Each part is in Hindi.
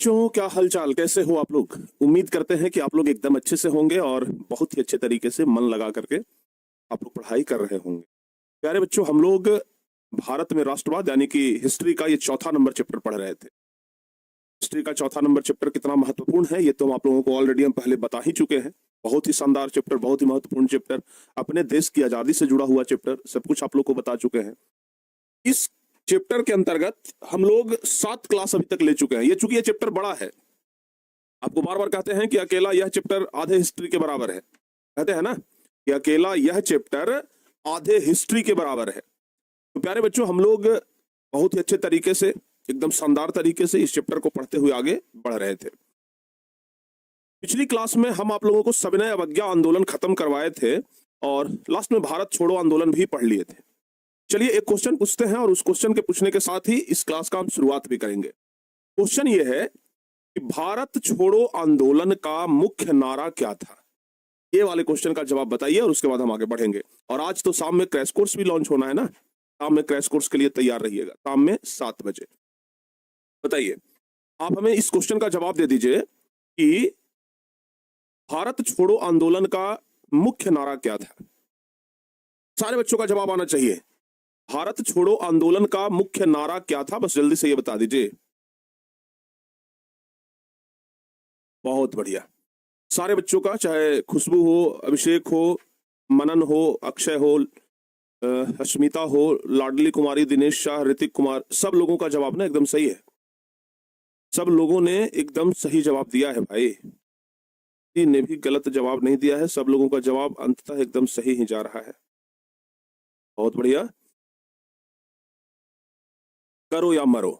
बच्चों, क्या हालचाल, कैसे हो आप लोग? उम्मीद करते हैं कि आप लोग एकदम अच्छे से होंगे और बहुत ही अच्छे तरीके से मन लगा करके आप लोग पढ़ाई कर रहे होंगे। प्यारे बच्चों, हम लोग भारत में राष्ट्रवाद यानी कि हिस्ट्री का ये चौथा नंबर चैप्टर पढ़ रहे थे। हिस्ट्री का चौथा नंबर चैप्टर कितना महत्वपूर्ण है ये तो हम आप लोगों को ऑलरेडी हम पहले बता ही चुके हैं। बहुत ही शानदार चैप्टर, बहुत ही महत्वपूर्ण चैप्टर, अपने देश की आजादी से जुड़ा हुआ चैप्टर, सब कुछ आप लोग को बता चुके हैं। इस चैप्टर के अंतर्गत हम लोग 7 क्लास अभी तक ले चुके हैं। ये चूंकि ये चैप्टर बड़ा है, आपको बार बार कहते हैं कि अकेला यह चैप्टर आधे हिस्ट्री के बराबर है, कहते हैं ना कि अकेला यह चैप्टर आधे हिस्ट्री के बराबर है। तो प्यारे बच्चों, हम लोग बहुत ही अच्छे तरीके से, एकदम शानदार तरीके से इस चैप्टर को पढ़ते हुए आगे बढ़ रहे थे। पिछली क्लास में हम आप लोगों को सविनय अवज्ञा आंदोलन खत्म करवाए थे और लास्ट में भारत छोड़ो आंदोलन भी पढ़ लिए थे। चलिए एक क्वेश्चन पूछते हैं और उस क्वेश्चन के पूछने के साथ ही इस क्लास का हम शुरुआत भी करेंगे। क्वेश्चन ये है कि भारत छोड़ो आंदोलन का मुख्य नारा क्या था? ये वाले क्वेश्चन का जवाब बताइए और उसके बाद हम आगे बढ़ेंगे। और आज तो शाम में क्रैश कोर्स भी लॉन्च होना है ना, शाम में क्रैश कोर्स के लिए तैयार रहिएगा, शाम में 7 बजे। बताइए, आप हमें इस क्वेश्चन का जवाब दे दीजिए कि भारत छोड़ो आंदोलन का मुख्य नारा क्या था? सारे बच्चों का जवाब आना चाहिए। भारत छोड़ो आंदोलन का मुख्य नारा क्या था? बस जल्दी से ये बता दीजिए। बहुत बढ़िया, सारे बच्चों का, चाहे खुशबू हो, अभिषेक हो, मनन हो, अक्षय हो, अस्मिता हो, लाडली कुमारी, दिनेश शाह, ऋतिक कुमार, सब लोगों का जवाब ना एकदम सही है। सब लोगों ने एकदम सही जवाब दिया है भाई, किसी ने भी गलत जवाब नहीं दिया है। सब लोगों का जवाब अंततः एकदम सही ही जा रहा है। बहुत बढ़िया। करो या मरो,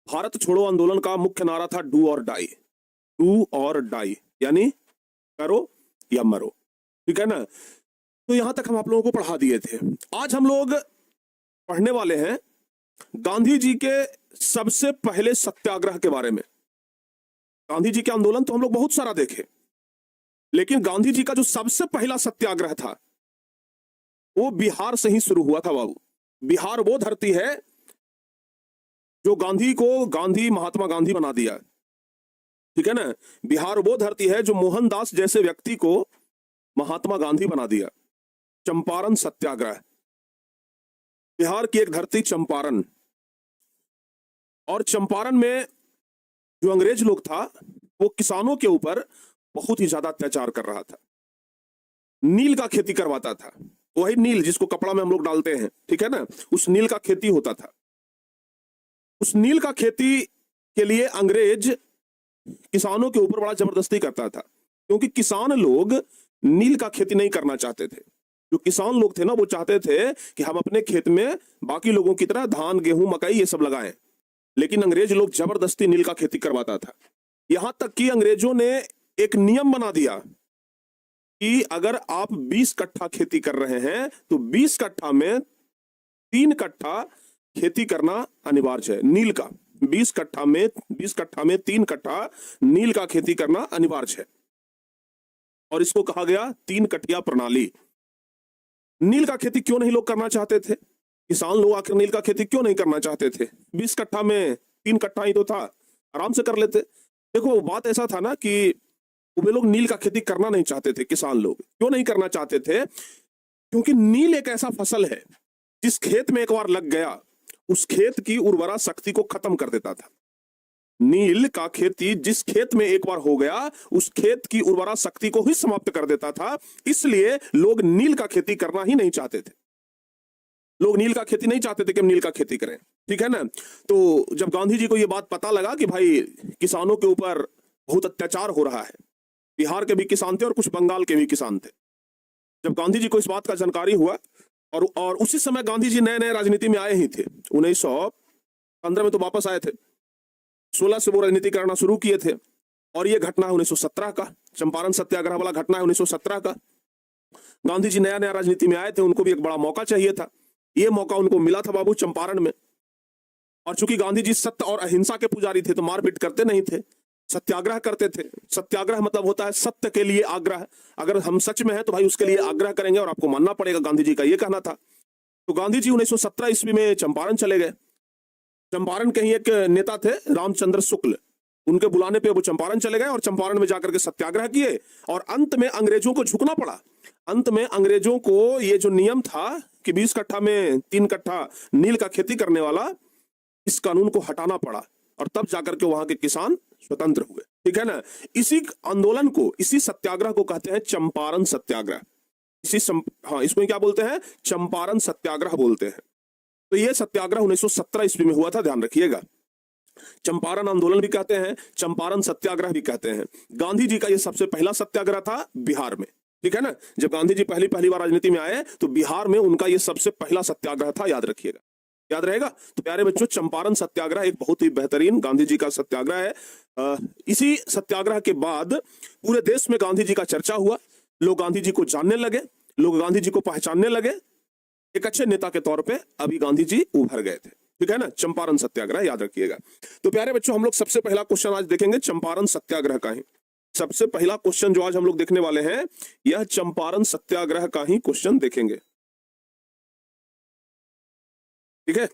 भारत छोड़ो आंदोलन का मुख्य नारा था डू और डाई। डू और डाई यानी करो या मरो, ठीक है ना? तो यहां तक हम आप लोगों को पढ़ा दिए थे। आज हम लोग पढ़ने वाले हैं गांधी जी के सबसे पहले सत्याग्रह के बारे में। गांधी जी के आंदोलन तो हम लोग बहुत सारा देखे, लेकिन गांधी जी का जो सबसे पहला सत्याग्रह था वो बिहार से ही शुरू हुआ था बाबू। बिहार वो धरती है जो गांधी को महात्मा गांधी बना दिया, ठीक है ना? बिहार वो धरती है जो मोहनदास जैसे व्यक्ति को महात्मा गांधी बना दिया। चंपारण सत्याग्रह, बिहार की एक धरती चंपारण, और चंपारण में जो अंग्रेज लोग था वो किसानों के ऊपर बहुत ही ज्यादा अत्याचार कर रहा था। नील का खेती करवाता था, वही नील जिसको कपड़ा में हम लोग डालते हैं, ठीक है ना? उस नील का खेती होता था। उस नील का खेती के लिए अंग्रेज किसानों के ऊपर बड़ा जबरदस्ती करता था, क्योंकि किसान लोग नील का खेती नहीं करना चाहते थे। जो किसान लोग थे ना, वो चाहते थे कि हम अपने खेत में बाकी लोगों की तरह धान, गेहूं, मकई ये सब लगाएं, लेकिन अंग्रेज लोग जबरदस्ती नील का खेती करवाता था। यहां तक कि अंग्रेजों ने एक नियम बना दिया कि अगर आप 20 कट्ठा खेती कर रहे हैं तो 20 कट्ठा में 3 कट्ठा खेती करना अनिवार्य है। नील का 20 कट्ठा में 3 कट्ठा नील का खेती करना अनिवार्य है, और इसको कहा गया 3 कट्ठिया प्रणाली। नील का खेती क्यों नहीं लोग करना चाहते थे? किसान लोग आखिर नील का खेती क्यों नहीं करना चाहते थे? 20 कट्ठा में 3 कट्ठा ही तो था, आराम से कर लेते। देखो, बात ऐसा था ना कि वे लोग नील का खेती करना नहीं चाहते थे। किसान लोग क्यों नहीं करना चाहते थे? क्योंकि नील एक ऐसा फसल है जिस खेत में एक बार लग गया उस खेत की उर्वरा शक्ति को खत्म कर देता था। नील का खेती जिस खेत में एक बार हो गया उस खेत की उर्वरा शक्ति को ही समाप्त कर देता था। इसलिए लोग नील का खेती करना ही नहीं चाहते थे। लोग नील का खेती नहीं चाहते थे कि हम नील का खेती करें, ठीक है ना? तो जब गांधी जी को यह बात पता लगा कि भाई किसानों के ऊपर बहुत अत्याचार हो रहा है, बिहार के भी किसान थे और कुछ बंगाल के भी किसान थे, जब गांधी जी को इस बात का जानकारी हुआ, और उसी समय गांधी जी नए नए राजनीति में आए ही थे। 1915 में तो वापस आए थे, 16 से वो राजनीति करना शुरू किए थे, और ये घटना है 1917 का, चंपारण सत्याग्रह वाला घटना है 1917 का। गांधी जी नया नया राजनीति में आए थे, उनको भी एक बड़ा मौका चाहिए था। ये मौका उनको मिला था बाबू चंपारण में। और चूंकि गांधी जी सत्य और अहिंसा के पुजारी थे तो मारपीट करते नहीं थे, सत्याग्रह करते थे। सत्याग्रह मतलब होता है सत्य के लिए आग्रह। अगर हम सच में हैं तो भाई उसके लिए आग्रह करेंगे और आपको मानना पड़ेगा, गांधी जी का यह कहना था। तो गांधी जी 1917 ईस्वी में चंपारण चले गए। चंपारण के ही एक नेता थे रामचंद्र शुक्ल, उनके बुलाने पे वो चंपारण चले गए और चंपारण में जाकर के सत्याग्रह किए और अंत में अंग्रेजों को झुकना पड़ा। अंत में अंग्रेजों को ये जो नियम था कि 20 कट्ठा में 3 कट्ठा नील का खेती करने वाला, इस कानून को हटाना पड़ा और तब जाकर के वहां के किसान स्वतंत्र हुए। ठीक है ना। इसी आंदोलन को, इसी सत्याग्रह को कहते हैं चंपारण सत्याग्रह। इसमें क्या बोलते हैं? चंपारण सत्याग्रह बोलते हैं। तो यह सत्याग्रह 1917 ईस्वी में हुआ था, ध्यान रखिएगा। चंपारण आंदोलन भी कहते हैं, चंपारण सत्याग्रह भी कहते हैं। गांधी जी का यह सबसे पहला सत्याग्रह था बिहार में। ठीक है ना। जब गांधी जी पहली बार राजनीति में आए तो बिहार में उनका यह सबसे पहला सत्याग्रह था, याद रखिएगा, याद रहेगा। तो प्यारे बच्चों, चंपारण सत्याग्रह एक बहुत ही बेहतरीन गांधी जी का सत्याग्रह है। इसी सत्याग्रह के बाद पूरे देश में गांधी जी का चर्चा हुआ, लोग गांधी जी को जानने लगे, लोग गांधी जी को पहचानने लगे। एक अच्छे नेता के तौर पे अभी गांधी जी उभर गए थे। ठीक है ना। चंपारण सत्याग्रह याद रखिएगा। तो प्यारे बच्चों, हम लोग सबसे पहला क्वेश्चन आज देखेंगे चंपारण सत्याग्रह का ही। सबसे पहला क्वेश्चन जो आज हम लोग देखने वाले हैं, यह चंपारण सत्याग्रह का ही क्वेश्चन देखेंगे। ठीक है।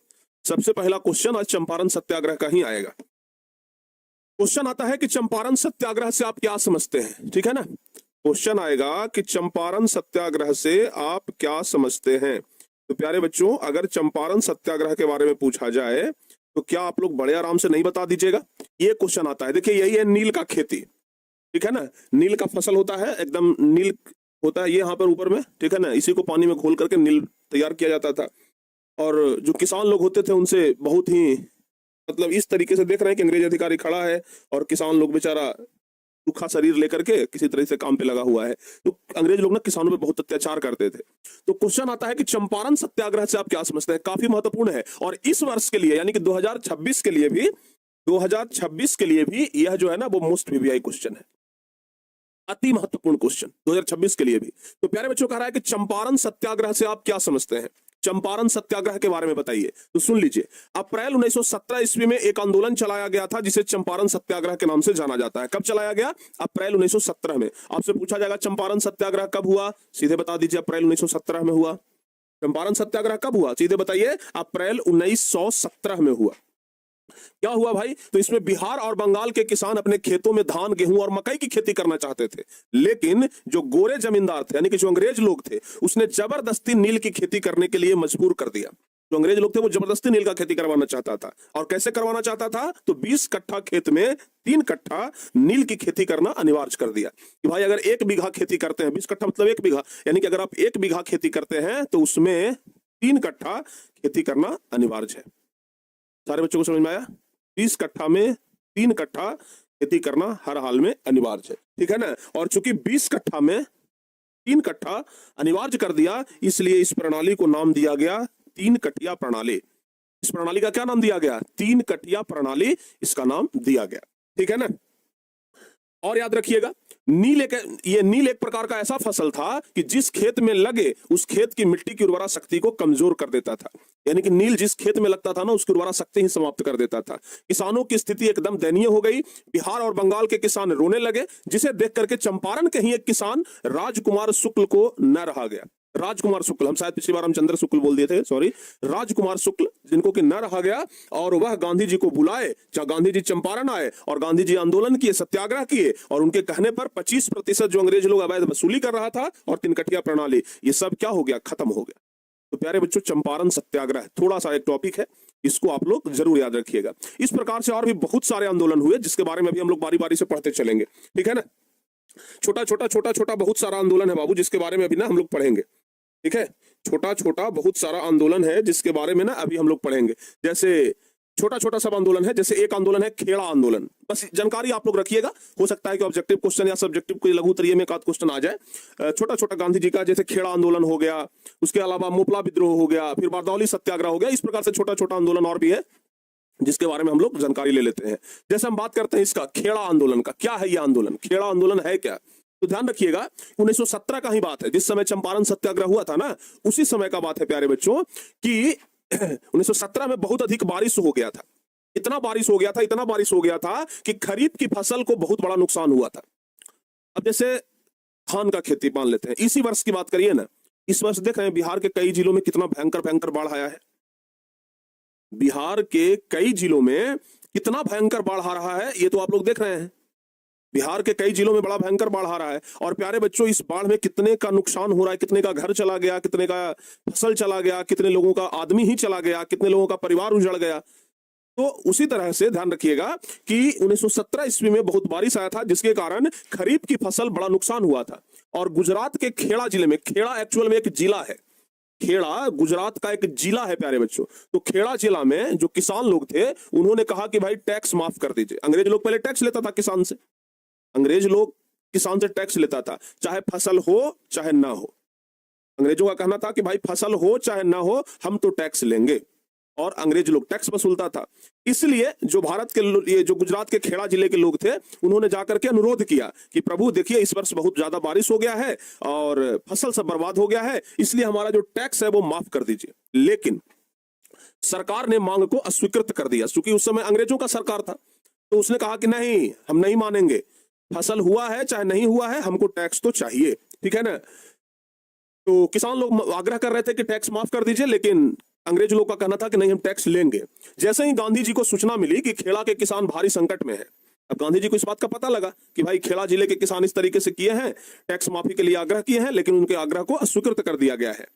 सबसे पहला क्वेश्चन आज चंपारण सत्याग्रह का ही आएगा। क्वेश्चन आता है कि चंपारण सत्याग्रह से आप क्या समझते हैं? ठीक है ना। क्वेश्चन आएगा कि चंपारण सत्याग्रह से आप क्या समझते हैं। तो प्यारे बच्चों, अगर चंपारण सत्याग्रह के बारे में पूछा जाए तो क्या आप लोग बड़े आराम से नहीं बता दीजिएगा? ये क्वेश्चन आता है। देखिए, यही है नील का खेती। ठीक है ना। नील का फसल होता है, एकदम नील होता है ये यहाँ पर ऊपर में। ठीक है ना। इसी को पानी में घोल करके नील तैयार किया जाता था। और जो किसान लोग होते थे उनसे बहुत ही, मतलब इस तरीके से देख रहे हैं कि अंग्रेज अधिकारी खड़ा है और किसान लोग बेचारा सूखा शरीर लेकर के किसी तरह से काम पे लगा हुआ है। तो अंग्रेज लोग ना किसानों पे बहुत अत्याचार करते थे। तो क्वेश्चन आता है कि चंपारण सत्याग्रह से आप क्या समझते हैं। काफी महत्वपूर्ण है और इस वर्ष के लिए यानी कि 2026 के लिए भी यह जो है ना वो मोस्ट वीवीआई क्वेश्चन है, अति महत्वपूर्ण क्वेश्चन 2026 के लिए भी। तो प्यारे बच्चों, कह रहा है कि चंपारण सत्याग्रह से आप क्या समझते हैं। चंपारण सत्याग्रह के बारे में बताइए। तो सुन लीजिए, अप्रैल 1917 ईस्वी में एक आंदोलन चलाया गया था जिसे चंपारण सत्याग्रह के नाम से जाना जाता है। कब चलाया गया? अप्रैल 1917 में। आपसे पूछा जाएगा चंपारण सत्याग्रह कब हुआ, सीधे बता दीजिए अप्रैल 1917 में हुआ। चंपारण सत्याग्रह कब हुआ, सीधे बताइए। अप्रैल 1917 में हुआ। क्या हुआ भाई? तो इसमें बिहार और बंगाल के किसान अपने खेतों में धान, गेहूं और मकई की खेती करना चाहते थे, लेकिन जो गोरे जमींदार थे यानी कि जो अंग्रेज लोग थे, उसने जबरदस्ती नील की खेती करने के लिए मजबूर कर दिया। जो अंग्रेज लोग थे वो जबरदस्ती नील का खेती करवाना चाहता था। और कैसे करवाना चाहता था? तो 20 कट्ठा खेत में 3 कट्ठा नील की खेती करना अनिवार्य कर दिया कि भाई अगर 1 बीघा खेती करते हैं, 20 कट्ठा मतलब 1 बीघा, यानी कि अगर आप 1 बीघा खेती करते हैं तो उसमें 3 कट्ठा खेती करना अनिवार्य है। सारे बच्चों को समझ में आया? 20 कट्ठा में 3 कट्ठा खेती करना हर हाल में अनिवार्य है। ठीक है ना। और चूंकि 20 कट्ठा में 3 कट्ठा अनिवार्य कर दिया, इसलिए इस प्रणाली को नाम दिया गया 3 कटिया प्रणाली। इस प्रणाली का क्या नाम दिया गया? 3 कटिया प्रणाली इसका नाम दिया गया। ठीक है ना। और याद रखिएगा, नील एक प्रकार का ऐसा फसल था कि जिस खेत में लगे उस खेत की मिट्टी की उर्वरा शक्ति को कमजोर कर देता था। यानी कि नील जिस खेत में लगता था ना, उसकी उर्वरा शक्ति ही समाप्त कर देता था। किसानों की स्थिति एकदम दयनीय हो गई। बिहार और बंगाल के किसान रोने लगे, जिसे देख करके चंपारण के ही एक किसान राजकुमार शुक्ल को न रहा गया। राजकुमार शुक्ल, हम शायद पिछली बार हम चंद्र शुक्ल बोल दिए थे, सॉरी, राजकुमार शुक्ल, जिनको कि न रहा गया और वह गांधी जी को बुलाए। गांधी जी चंपारण आए और गांधी जी आंदोलन किए, सत्याग्रह किए और उनके कहने पर 25% जो अंग्रेज लोग अवैध वसूली कर रहा था और 3 कटिया प्रणाली, ये सब क्या हो गया? खत्म हो गया। तो प्यारे बच्चों, चंपारण सत्याग्रह थोड़ा सा एक टॉपिक है, इसको आप लोग जरूर याद रखिएगा। इस प्रकार से और भी बहुत सारे आंदोलन हुए जिसके बारे में भी हम लोग बारी बारी से पढ़ते चलेंगे। ठीक है ना। छोटा छोटा बहुत सारा आंदोलन है बाबू, जिसके बारे में अभी ना हम लोग पढ़ेंगे। ठीक है। छोटा छोटा बहुत सारा आंदोलन है जिसके बारे में ना अभी हम लोग पढ़ेंगे। जैसे छोटा सब आंदोलन है, जैसे एक आंदोलन है खेड़ा आंदोलन। बस जानकारी आप लोग रखिएगा, हो सकता है कि ऑब्जेक्टिव क्वेश्चन या सब्जेक्टिव कोई लघु उत्तरीय में एक आध क्वेश्चन आ जाए। छोटा गांधी जी का जैसे खेड़ा आंदोलन हो गया, उसके अलावा मोपला विद्रोह हो गया, फिर बारदौली सत्याग्रह हो गया। इस प्रकार से छोटा आंदोलन और भी है जिसके बारे में हम लोग जानकारी ले लेते हैं। जैसे हम बात करते हैं इसका खेड़ा आंदोलन का, क्या है ये आंदोलन, खेड़ा आंदोलन है क्या? तो ध्यान रखिएगा, 1917 का ही बात है, जिस समय चंपारण सत्याग्रह हुआ था ना, उसी समय का बात है प्यारे बच्चों कि 1917 में बहुत अधिक बारिश हो गया था। इतना बारिश हो गया था कि खरीफ की फसल को बहुत बड़ा नुकसान हुआ था। अब जैसे धान का खेती मान लेते हैं, इसी वर्ष की बात करिए ना, इस वर्ष देख रहे हैं बिहार के कई जिलों में कितना भयंकर बाढ़ आया है। बिहार के कई जिलों में कितना भयंकर बाढ़ आ रहा है ये तो आप लोग देख रहे हैं। बिहार के कई जिलों में बड़ा भयंकर बाढ़ आ रहा है। और प्यारे बच्चों, इस बाढ़ में कितने का नुकसान हो रहा है, कितने का घर चला गया, कितने का फसल चला गया, कितने लोगों का आदमी ही चला गया, कितने लोगों का परिवार उजड़ गया। तो उसी तरह से ध्यान रखिएगा कि 1917 ईस्वी में बहुत बारिश आया था, जिसके कारण खरीफ की फसल बड़ा नुकसान हुआ था। और गुजरात के खेड़ा जिले में, खेड़ा एक्चुअल में एक जिला है, खेड़ा गुजरात का एक जिला है प्यारे बच्चों। तो खेड़ा जिला में जो किसान लोग थे, उन्होंने कहा कि भाई टैक्स माफ कर दीजिए। अंग्रेज लोग पहले टैक्स लेता था किसान से, अंग्रेज लोग किसान से टैक्स लेता था, चाहे फसल हो चाहे ना हो। अंग्रेजों का कहना था कि भाई फसल हो चाहे ना हो, हम तो टैक्स लेंगे, और अंग्रेज लोग टैक्स वसूलता था। इसलिए जो भारत के ये जो गुजरात के खेड़ा जिले के लोग थे, उन्होंने जाकर के अनुरोध किया कि प्रभु देखिए, इस वर्ष बहुत ज्यादा बारिश हो गया है और फसल सब बर्बाद हो गया है, इसलिए हमारा जो टैक्स है वो माफ कर दीजिए। लेकिन सरकार ने मांग को अस्वीकृत कर दिया, क्योंकि उस समय अंग्रेजों का सरकार था। तो उसने कहा कि नहीं, हम नहीं मानेंगे, फसल हुआ है चाहे नहीं हुआ है, हमको टैक्स तो चाहिए। ठीक है ना। तो किसान लोग आग्रह कर रहे थे कि टैक्स माफ कर दीजिए, लेकिन अंग्रेज लोग का कहना था कि नहीं, हम टैक्स लेंगे। जैसे ही गांधी जी को सूचना मिली कि खेड़ा के किसान भारी संकट में है, अब गांधी जी को इस बात का पता लगा कि भाई खेड़ा जिले के किसान इस तरीके से किए हैं, टैक्स माफी के लिए आग्रह किए हैं, लेकिन उनके आग्रह को अस्वीकृत कर दिया गया है।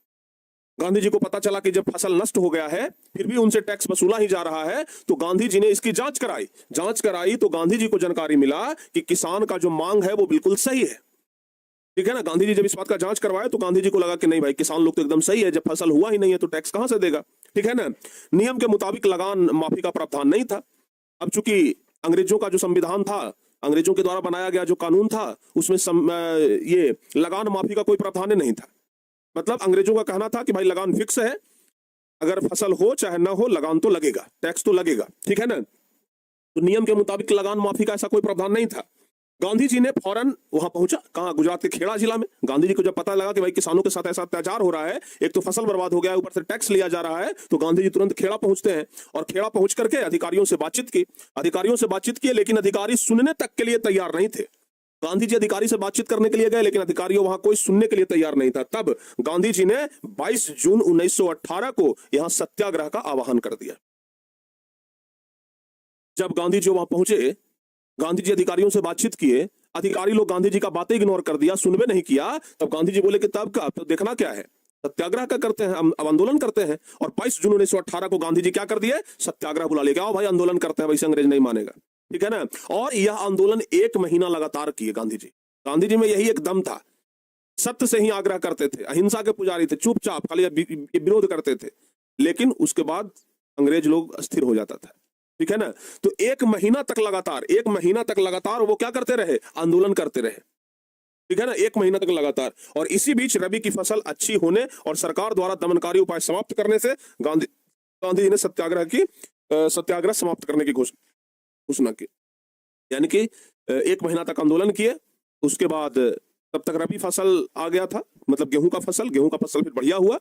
गांधी जी को पता चला कि जब फसल नष्ट हो गया है, फिर भी उनसे टैक्स वसूला ही जा रहा है, तो गांधी जी ने इसकी जांच कराई तो गांधी जी को जानकारी मिला कि किसान का जो मांग है वो बिल्कुल सही है। ठीक है ना। गांधी जी जब इस बात का जांच करवाए तो गांधी जी को लगा कि नहीं भाई, किसान लोग तो एकदम सही है, जब फसल हुआ ही नहीं है तो टैक्स कहां से देगा। ठीक है ना। नियम के मुताबिक लगान माफी का प्रावधान नहीं था। अब चूंकि अंग्रेजों का जो संविधान था, अंग्रेजों के द्वारा बनाया गया जो कानून था, उसमें ये लगान माफी का कोई प्रावधान नहीं था। मतलब अंग्रेजों का कहना था कि भाई लगान फिक्स है, अगर फसल हो चाहे ना हो, लगान तो लगेगा, टैक्स तो लगेगा। ठीक है ना। तो नियम के मुताबिक लगान माफी का ऐसा कोई प्रावधान नहीं था। गांधी जी ने फौरन वहां पहुंचा, कहां, गुजरात के खेड़ा जिला में। गांधी जी को जब पता लगा कि भाई किसानों के साथ ऐसा अत्याचार हो रहा है, एक तो फसल बर्बाद हो गया, ऊपर से टैक्स लिया जा रहा है, तो गांधी जी तुरंत खेड़ा पहुंचते हैं। और खेड़ा पहुंच करके अधिकारियों से बातचीत की, लेकिन अधिकारी सुनने तक के लिए तैयार नहीं थे। गांधी जी अधिकारी से बातचीत करने के लिए गए, लेकिन अधिकारी वहां कोई सुनने के लिए तैयार नहीं था। तब गांधी जी ने 22 जून 1918 को यहां सत्याग्रह का आह्वान कर दिया। जब गांधी जी वहां पहुंचे, गांधी जी अधिकारियों से बातचीत किए, अधिकारी लोग गांधी जी का बातें इग्नोर कर दिया, सुनवे नहीं किया। तब गांधी जी बोले कि तब का तो देखना क्या है, सत्याग्रह का करते हैं, अब आंदोलन करते हैं। और 22 जून 1918 को गांधी जी क्या कर दिए, सत्याग्रह बुला लिया, आओ भाई आंदोलन करते हैं, वैसे अंग्रेज नहीं मानेगा। ठीक है ना। और यह आंदोलन 1 महीना लगातार किए गांधी जी में यही एक दम था, सत्य से ही आग्रह करते थे, अहिंसा के पुजारी थे, चुपचाप खाली विरोध करते थे। लेकिन उसके बाद अंग्रेज लोग अस्थिर हो जाता था। ठीक है ना। तो 1 महीना तक लगातार वो क्या करते रहे, आंदोलन करते रहे। ठीक है ना। 1 महीना तक लगातार। और इसी बीच रबी की फसल अच्छी होने और सरकार द्वारा दमनकारी उपाय समाप्त करने से गांधी जी ने सत्याग्रह समाप्त करने की घोषणा की। यानी कि 1 महीना तक आंदोलन किए, उसके बाद तब तक रबी फसल आ गया था, मतलब गेहूं का फसल फिर बढ़िया हुआ।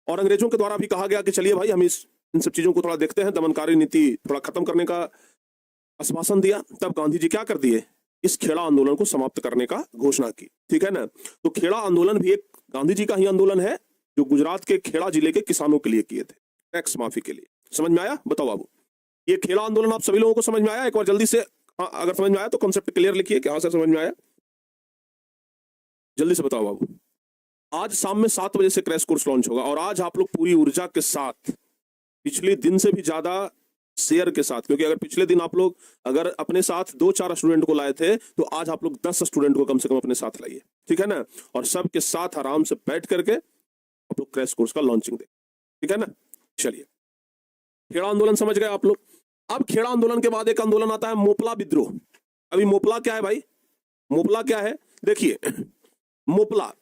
और अंग्रेजों के द्वारा भी कहा गया कि चलिए भाई, हम इन सब चीजों को थोड़ा देखते हैं, दमनकारी नीति थोड़ा खत्म करने का आश्वासन दिया। तब गांधी जी क्या कर दिए, इस खेड़ा आंदोलन को समाप्त करने का घोषणा की। ठीक है ना। तो खेड़ा आंदोलन भी एक गांधी जी का ही आंदोलन है, जो गुजरात के खेड़ा जिले के किसानों के लिए किए थे, टैक्स माफी के लिए। समझ में आया? बताओ बाबू, ये खेड़ा आंदोलन आप सभी लोगों को समझ में आया? एक बार जल्दी से, हाँ, अगर समझ में आया तो कॉन्सेप्ट क्लियर लिखिए कि हाँ सर समझ में आया। जल्दी से बताओ बाबू। आज शाम में 7 बजे से क्रैश कोर्स लॉन्च होगा, और आज आप लोग पूरी ऊर्जा के साथ, पिछले दिन से भी ज्यादा शेयर के साथ, क्योंकि अगर पिछले दिन आप लोग अगर अपने साथ 2-4 स्टूडेंट को लाए थे, तो आज आप लोग 10 स्टूडेंट को कम से कम अपने साथ लाइए। ठीक है ना। और सबके साथ आराम से बैठ करके आप लोग क्रैश कोर्स का लॉन्चिंग दें। ठीक है ना। चलिए, खेड़ा आंदोलन समझ गए आप लोग। अब खेड़ा आंदोलन के बाद एक आंदोलन आता है मोपला विद्रोह। अभी मोपला क्या है भाई, मोपला क्या है, देखिए मोपला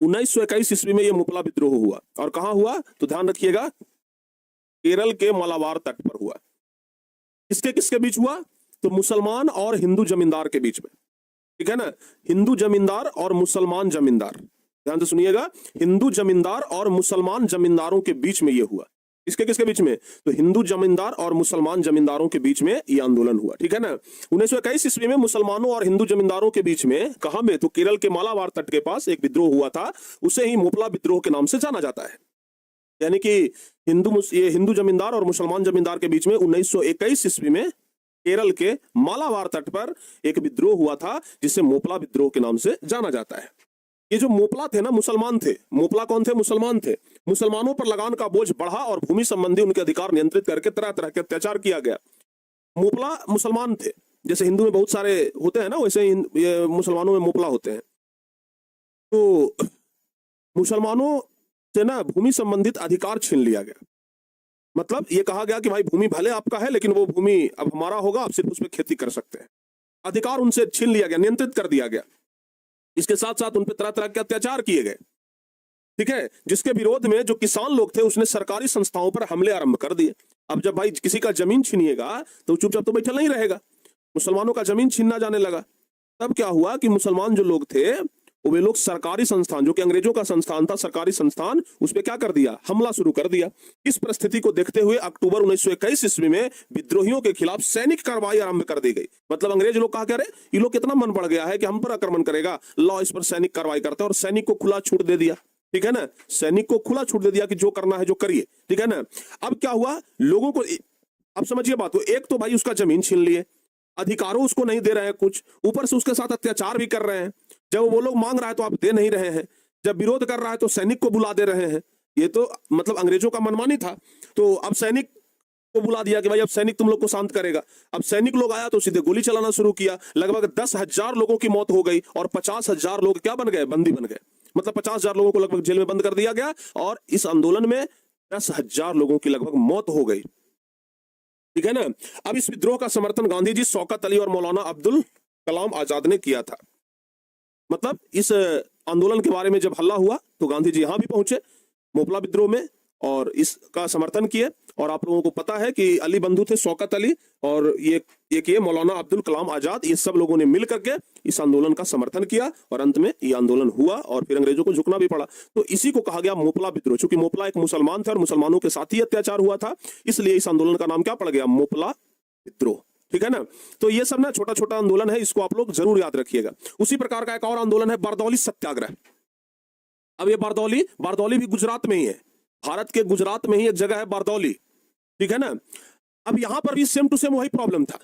1921 ईस्वी में यह मोपला विद्रोह हुआ। और कहां हुआ तो ध्यान रखिएगा, केरल के मालाबार तट पर हुआ। किसके बीच हुआ, तो मुसलमान और हिंदू जमींदार के बीच में। ठीक है ना। हिंदू जमींदार और मुसलमान जमींदार, ध्यान से सुनिएगा, हिंदू जमींदार और मुसलमान जमींदारों के बीच में यह हुआ। किसके बीच में, तो हिंदू जमींदार और मुसलमान जमींदारों के बीच में यह आंदोलन हुआ। ठीक है ना। 1921 ईस्वी में मुसलमानों और हिंदू जमींदारों के बीच में, कहां में, तो केरल के मालाबार तट के पास एक विद्रोह हुआ था। उसे ही मोपला विद्रोह के नाम से जाना जाता है। यानी कि ये हिंदू जमींदार और मुसलमान जमींदार के बीच में 1921 ईस्वी में केरल के मालाबार तट पर एक विद्रोह हुआ था, जिसे मोपला विद्रोह के नाम से जाना जाता है। ये जो मोपला थे ना, मुसलमान थे। मोपला कौन थे? मुसलमान थे। मुसलमानों पर लगान का बोझ बढ़ा और भूमि संबंधी उनके अधिकार नियंत्रित करके तरह तरह के अत्याचार किया गया। मोपला मुसलमान थे, जैसे हिंदू में बहुत सारे होते हैं ना, वैसे ये मुसलमानों में मोपला होते हैं। तो मुसलमानों से ना भूमि संबंधित अधिकार छीन लिया गया। मतलब ये कहा गया कि भाई भूमि भले आपका है, लेकिन वो भूमि अब हमारा होगा, आप सिर्फ उस पर खेती कर सकते हैं। अधिकार उनसे छीन लिया गया, नियंत्रित कर दिया गया। इसके साथ साथ उन पर तरह तरह के अत्याचार किए गए। ठीक है, जिसके विरोध में जो किसान लोग थे उसने सरकारी संस्थाओं पर हमले आरंभ कर दिए। अब जब भाई किसी का जमीन छीनिएगा तो चुपचाप तो बैठा नहीं रहेगा। मुसलमानों का जमीन छीनना जाने लगा। तब क्या हुआ कि मुसलमान जो लोग थे वे लोग सरकारी संस्थान, जो कि अंग्रेजों का संस्थान था, सरकारी संस्थान, उस पर क्या कर दिया? हमला शुरू कर दिया। इस परिस्थिति को देखते हुए अक्टूबर 1921 ईस्वी में विद्रोहियों के खिलाफ सैनिक कार्रवाई आरंभ कर दी गई। मतलब अंग्रेज लोग कहा, करे ये लोग कितना मन बढ़ गया है कि हम पर आक्रमण करेगा, ला इस पर सैनिक कार्रवाई करते हैं, और सैनिक को खुला छूट दे दिया। ठीक है ना, सैनिक को खुला छूट दे दिया कि जो करना है जो करिए। ठीक है ना। अब क्या हुआ, लोगों को, अब समझिए बात को, एक तो भाई उसका जमीन छीन लिए, अधिकारों उसको नहीं दे रहे हैं कुछ, ऊपर से उसके साथ अत्याचार भी कर रहे हैं। जब वो लोग मांग रहा है तो आप दे नहीं रहे हैं, जब विरोध कर रहा है तो सैनिक को बुला दे रहे हैं। ये तो मतलब अंग्रेजों का मनमानी था। तो अब सैनिक को बुला दिया कि भाई अब सैनिक तुम लोग को शांत करेगा। अब सैनिक लोग आया तो सीधे गोली चलाना शुरू किया। लगभग 10,000 लोगों की मौत हो गई और 50,000 लोग क्या बन गए? बंदी बन गए। मतलब 50,000 लोगों को लगभग जेल में बंद कर दिया गया और इस आंदोलन में 10,000 लोगों की लगभग मौत हो गई। ठीक है ना। अब इस विद्रोह का समर्थन गांधी जी, शौकत अली और मौलाना अब्दुल कलाम आजाद ने किया था। मतलब इस आंदोलन के बारे में जब हल्ला हुआ तो गांधी जी यहां भी पहुंचे मोपला विद्रोह में और इसका समर्थन किए। और आप लोगों को पता है कि अली बंधु थे, शौकत अली और ये मौलाना अब्दुल कलाम आजाद, ये सब लोगों ने मिल करके इस आंदोलन का समर्थन किया और अंत में ये आंदोलन हुआ और फिर अंग्रेजों को झुकना भी पड़ा। तो इसी को कहा गया मोपला विद्रोह। चूंकि मोपला एक मुसलमान थे और मुसलमानों के साथ ही अत्याचार हुआ था, इसलिए इस आंदोलन का नाम क्या पड़ गया? मोपला विद्रोह। ठीक है ना। तो ये सब ना छोटा छोटा आंदोलन है, इसको आप लोग जरूर याद रखिएगा। उसी प्रकार का एक और आंदोलन है बारदौली सत्याग्रह। अब ये बारदौली भी गुजरात में ही है। भारत के गुजरात में ही एक जगह है बारदौली। ठीक है ना। अब यहां पर भी सेम टू सेम वही प्रॉब्लम था।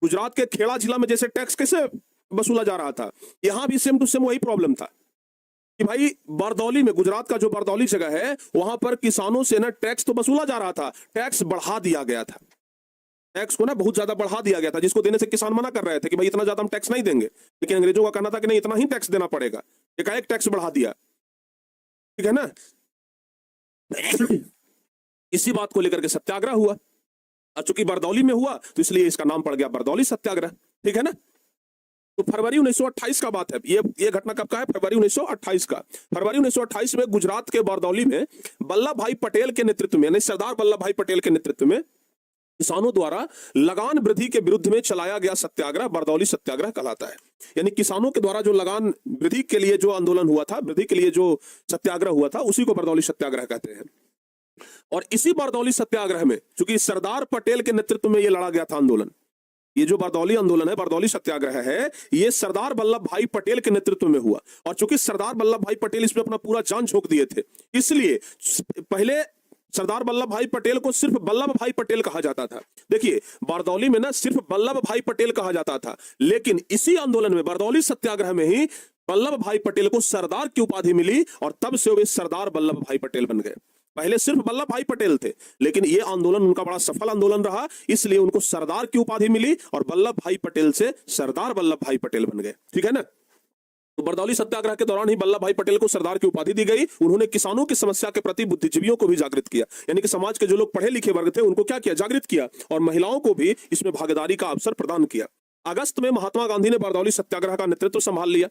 गुजरात के खेड़ा जिला में जैसे टैक्स कैसे वसूला जा रहा था, यहां भी सेम टू सेम वही प्रॉब्लम था कि भाई बारदौली में, गुजरात का जो बारदौली जगह है, वहां पर किसानों से ना टैक्स तो वसूला जा रहा था, टैक्स बढ़ा दिया गया था। टैक्स को ना बहुत ज्यादा बढ़ा दिया गया था, जिसको देने से किसान मना कर रहे थे कि भाई इतना ज्यादा हम टैक्स नहीं देंगे। लेकिन अंग्रेजों का कहना था कि नहीं, इतना ही टैक्स देना पड़ेगा। एकाएक टैक्स बढ़ा दिया। ठीक है ना। इसी बात को लेकर के सत्याग्रह हुआ। और चूंकि बारदौली में हुआ तो इसलिए इसका नाम पड़ गया बारदौली सत्याग्रह। ठीक है ना। तो फरवरी 1928 का बात है। ये घटना कब का है? फरवरी 1928 का। फरवरी 1928 में गुजरात के बारदौली में वल्लभ भाई पटेल के नेतृत्व में, यानी सरदार वल्लभ भाई पटेल के नेतृत्व में किसानों द्वारा लगान वृद्धि के विरुद्ध में चलाया गया सत्याग्रह बारदौली सत्याग्रह कहलाता है। यानी किसानों के द्वारा जो लगान वृद्धि के लिए जो आंदोलन हुआ था, वृद्धि के लिए जो सत्याग्रह हुआ था, उसी को बारदौली सत्याग्रह कहते हैं। और इसी बारदौली सत्याग्रह में चूंकि सरदार पटेल के नेतृत्व में यह लड़ा गया था आंदोलन, ये जो बारदौली आंदोलन है, बारदौली सत्याग्रह है, ये सरदार वल्लभ भाई पटेल के नेतृत्व में हुआ। और चूंकि सरदार वल्लभ भाई पटेल इसमें अपना पूरा जान झोंक दिए थे, इसलिए पहले सरदार वल्लभ भाई पटेल को सिर्फ वल्लभ भाई पटेल कहा जाता था। देखिए, बारदौली में ना सिर्फ वल्लभ भाई पटेल कहा जाता था, लेकिन इसी आंदोलन में, बारदौली सत्याग्रह में ही वल्लभ भाई पटेल को सरदार की उपाधि मिली और तब से वे सरदार वल्लभ भाई पटेल बन गए। पहले सिर्फ वल्लभ भाई पटेल थे, लेकिन यह आंदोलन उनका बड़ा सफल आंदोलन रहा, इसलिए उनको सरदार की उपाधि मिली और वल्लभ भाई पटेल से सरदार वल्लभ भाई पटेल बन गए। ठीक है ना। तो बारदौली सत्याग्रह के दौरान ही वल्लभ भाई पटेल को सरदार की उपाधि दी गई। उन्होंने किसानों की समस्या के प्रति बुद्धिजीवियों को भी जागृत किया, यानी कि समाज के जो लोग पढ़े लिखे वर्ग थे उनको क्या किया? जागृत किया। और महिलाओं को भी इसमें भागीदारी का अवसर प्रदान किया। अगस्त में महात्मा गांधी ने बारदौली सत्याग्रह का नेतृत्व संभाल लिया।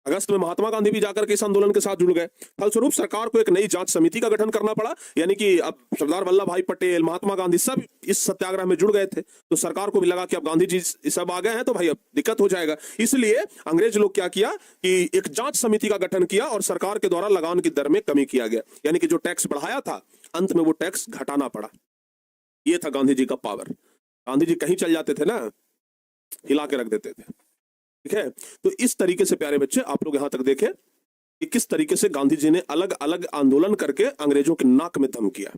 अगस्त में महात्मा गांधी भी जाकर के इस आंदोलन के साथ जुड़ गए। फलस्वरूप सरकार को एक नई जांच समिति का गठन करना पड़ा, यानी कि अब सरदार वल्लभ भाई पटेल, महात्मा गांधी सब इस सत्याग्रह में जुड़ गए थे। तो सरकार को भी लगा कि अब गांधी जी सब आ गए हैं तो भाई अब दिक्कत हो जाएगा। इसलिए अंग्रेज लोग क्या किया कि एक जांच समिति का गठन किया और सरकार के द्वारा लगान की दर में कमी किया गया, यानी कि जो टैक्स बढ़ाया था अंत में वो टैक्स घटाना पड़ा। ये था गांधी जी का पावर। गांधी जी कहीं चल जाते थे ना, हिला के रख देते थे। ठीक है। तो इस तरीके से प्यारे बच्चे आप लोग यहां तक देखें कि किस तरीके से गांधी जी ने अलग अलग आंदोलन करके अंग्रेजों के नाक में दम किया।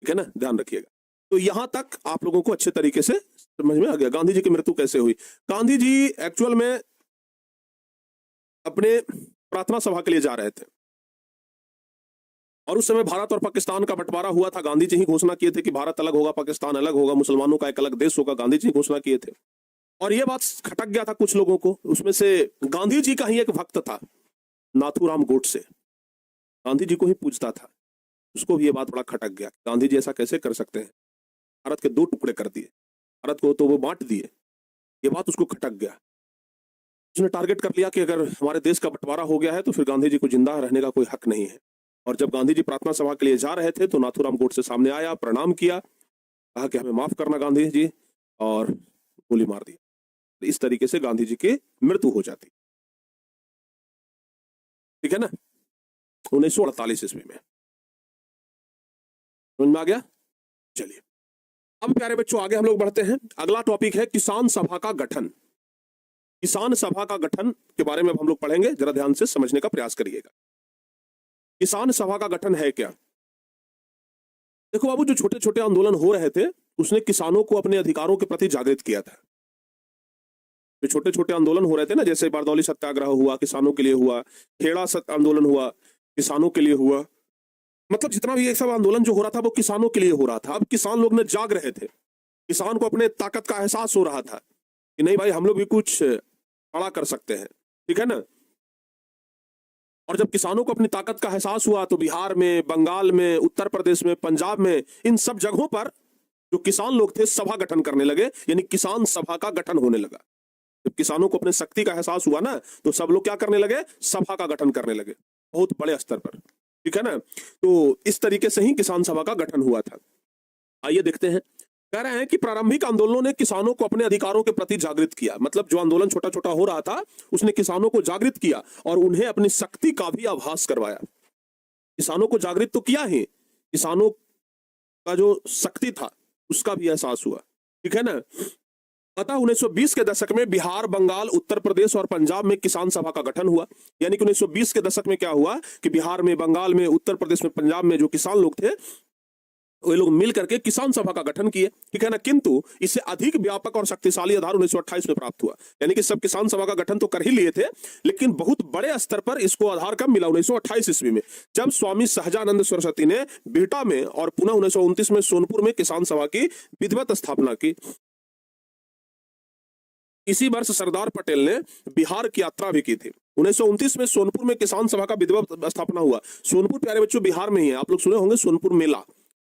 ठीक है ना, ध्यान रखिएगा। तो यहां तक आप लोगों को अच्छे तरीके से समझ में आ गया गांधी जी की मृत्यु कैसे हुई। गांधी जी एक्चुअल में अपने प्रार्थना सभा के लिए जा रहे थे और उस समय भारत और पाकिस्तान का बंटवारा हुआ था। गांधी जी ही घोषणा किए थे कि भारत अलग होगा, पाकिस्तान अलग होगा, मुसलमानों का एक अलग देश होगा, गांधी जी घोषणा किए थे। और यह बात खटक गया था कुछ लोगों को। उसमें से गांधी जी का ही एक भक्त था, नाथूराम गोडसे, गांधी जी को ही पूजता था। उसको भी यह बात बड़ा खटक गया, गांधी जी ऐसा कैसे कर सकते हैं, भारत के 2 टुकड़े कर दिए, भारत को तो वो बांट दिए। ये बात उसको खटक गया। उसने टारगेट कर लिया कि अगर हमारे देश का बंटवारा हो गया है तो फिर गांधी जी को जिंदा रहने का कोई हक नहीं है। और जब गांधी जी प्रार्थना सभा के लिए जा रहे थे तो नाथूराम गोडसे सामने आया, प्रणाम किया, कहा कि हमें माफ करना गांधी जी, और गोली मार दी। इस तरीके से गांधी जी की मृत्यु हो जाती। ठीक है ना, 1948 ईस्वी में। समझ में आ गया? चलिए अब प्यारे बच्चों आगे हम लोग बढ़ते हैं। अगला टॉपिक है किसान सभा का गठन। किसान सभा का गठन के बारे में हम लोग पढ़ेंगे, जरा ध्यान से समझने का प्रयास करिएगा। किसान सभा का गठन है क्या? देखो बाबू, जो छोटे छोटे आंदोलन हो रहे थे उसने किसानों को अपने अधिकारों के प्रति जागृत किया था। जो छोटे छोटे आंदोलन हो रहे थे ना, जैसे बारदौली सत्याग्रह हुआ किसानों के लिए हुआ, खेड़ा आंदोलन हुआ किसानों के लिए हुआ, मतलब जितना भी ये सब आंदोलन जो हो रहा था वो किसानों के लिए हो रहा था। अब किसान लोग ने जाग रहे थे, किसान को अपने ताकत का एहसास हो रहा था कि नहीं भाई हम लोग भी कुछ बड़ा कर सकते हैं। ठीक है ना। और जब किसानों को अपनी ताकत का एहसास हुआ तो बिहार में, बंगाल में, उत्तर प्रदेश में, पंजाब में, इन सब जगहों पर जो किसान लोग थे सभा गठन करने लगे, यानी किसान सभा का गठन होने लगा। जब किसानों को अपने शक्ति का एहसास हुआ ना तो सब लोग क्या करने लगे, सभा का गठन करने लगे, बहुत बड़े स्तर पर। ठीक है ना। तो इस तरीके से ही किसान सभा का गठन हुआ था। आइए देखते हैं। कह रहे हैं कि प्रारंभिक आंदोलनों ने किसानों को अपने अधिकारों के प्रति जागृत किया। मतलब जो आंदोलन छोटा छोटा हो रहा था उसने किसानों को जागृत किया और उन्हें अपनी शक्ति का भी आभास करवाया। किसानों को जागृत तो किया ही, किसानों का जो शक्ति था उसका भी एहसास हुआ। ठीक है ना। अतः 1920 के दशक में बिहार, बंगाल, उत्तर प्रदेश और पंजाब में किसान सभा का गठन हुआ। यानी कि 1920 के दशक में क्या हुआ कि बिहार में, बंगाल में, उत्तर प्रदेश में, पंजाब में जो किसान लोग थे वे लोग मिल करके किसान सभा का गठन किए। ठीक है ना। किंतु इससे अधिक व्यापक और शक्तिशाली आधार 1928 में प्राप्त हुआ। यानी कि सब किसान सभा का गठन तो कर ही लिए थे, लेकिन बहुत बड़े स्तर पर इसको आधार कब मिला, 1928 ईस्वी में, जब स्वामी सहजानंद सरस्वती ने बिहटा में और पुनः 1929 में सोनपुर में किसान सभा की विधिवत स्थापना की। इसी वर्ष सरदार पटेल ने बिहार की यात्रा भी की थी। 1929 में सोनपुर में किसान सभा का विधिवत स्थापना हुआ। सोनपुर प्यारे बच्चों बिहार में ही है, आप लोग सुने होंगे सोनपुर मेला,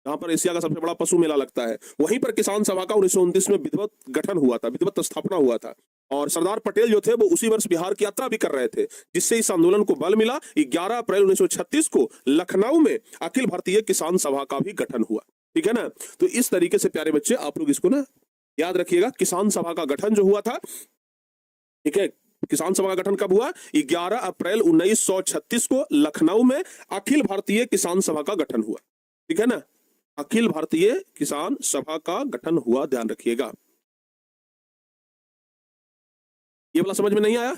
जहां पर एशिया का सबसे बड़ा पशु मेला लगता है। वहीं पर किसान सभा का 1929 में विधिवत गठन हुआ था, विधिवत स्थापना हुआ था। और सरदार पटेल जो थे वो उसी वर्ष बिहार की यात्रा भी कर रहे थे, जिससे इस आंदोलन को बल मिला। 11 अप्रैल 1936 को लखनऊ में अखिल भारतीय किसान सभा का भी गठन हुआ। ठीक है ना। तो इस तरीके से प्यारे बच्चे आप लोग इसको ना याद रखिएगा, किसान सभा का गठन जो हुआ था। ठीक है। किसान सभा का गठन कब हुआ, 11 अप्रैल 1936 को लखनऊ में अखिल भारतीय किसान सभा का गठन हुआ। ठीक है ना। अखिल भारतीय किसान सभा का गठन हुआ, ध्यान रखिएगा। ये वाला समझ में नहीं आया,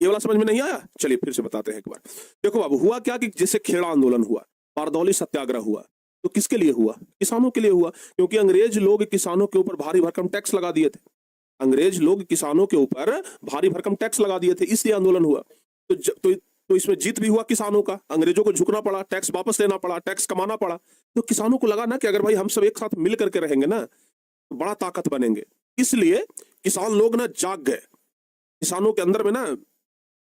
ये वाला समझ में नहीं आया, चलिए फिर से बताते हैं एक बार। देखो बाबू, हुआ क्या कि जैसे खेड़ा आंदोलन हुआ, बारदौली सत्याग्रह हुआ, तो किसके लिए हुआ, किसानों के लिए हुआ। क्योंकि अंग्रेज लोग किसानों के ऊपर भारी भरकम टैक्स लगा दिए थे। अंग्रेज लोग किसानों के ऊपर भारी भरकम टैक्स लगा दिए थे, इसलिए आंदोलन हुआ। तो इसमें जीत भी हुआ किसानों का, अंग्रेजों को झुकना पड़ा, टैक्स वापस लेना पड़ा, टैक्स कमाना पड़ा। तो किसानों को लगा ना कि अगर भाई हम सब एक साथ मिल करके रहेंगे ना तो बड़ा ताकत बनेंगे। इसलिए किसान लोग ना जाग गए, किसानों के अंदर में ना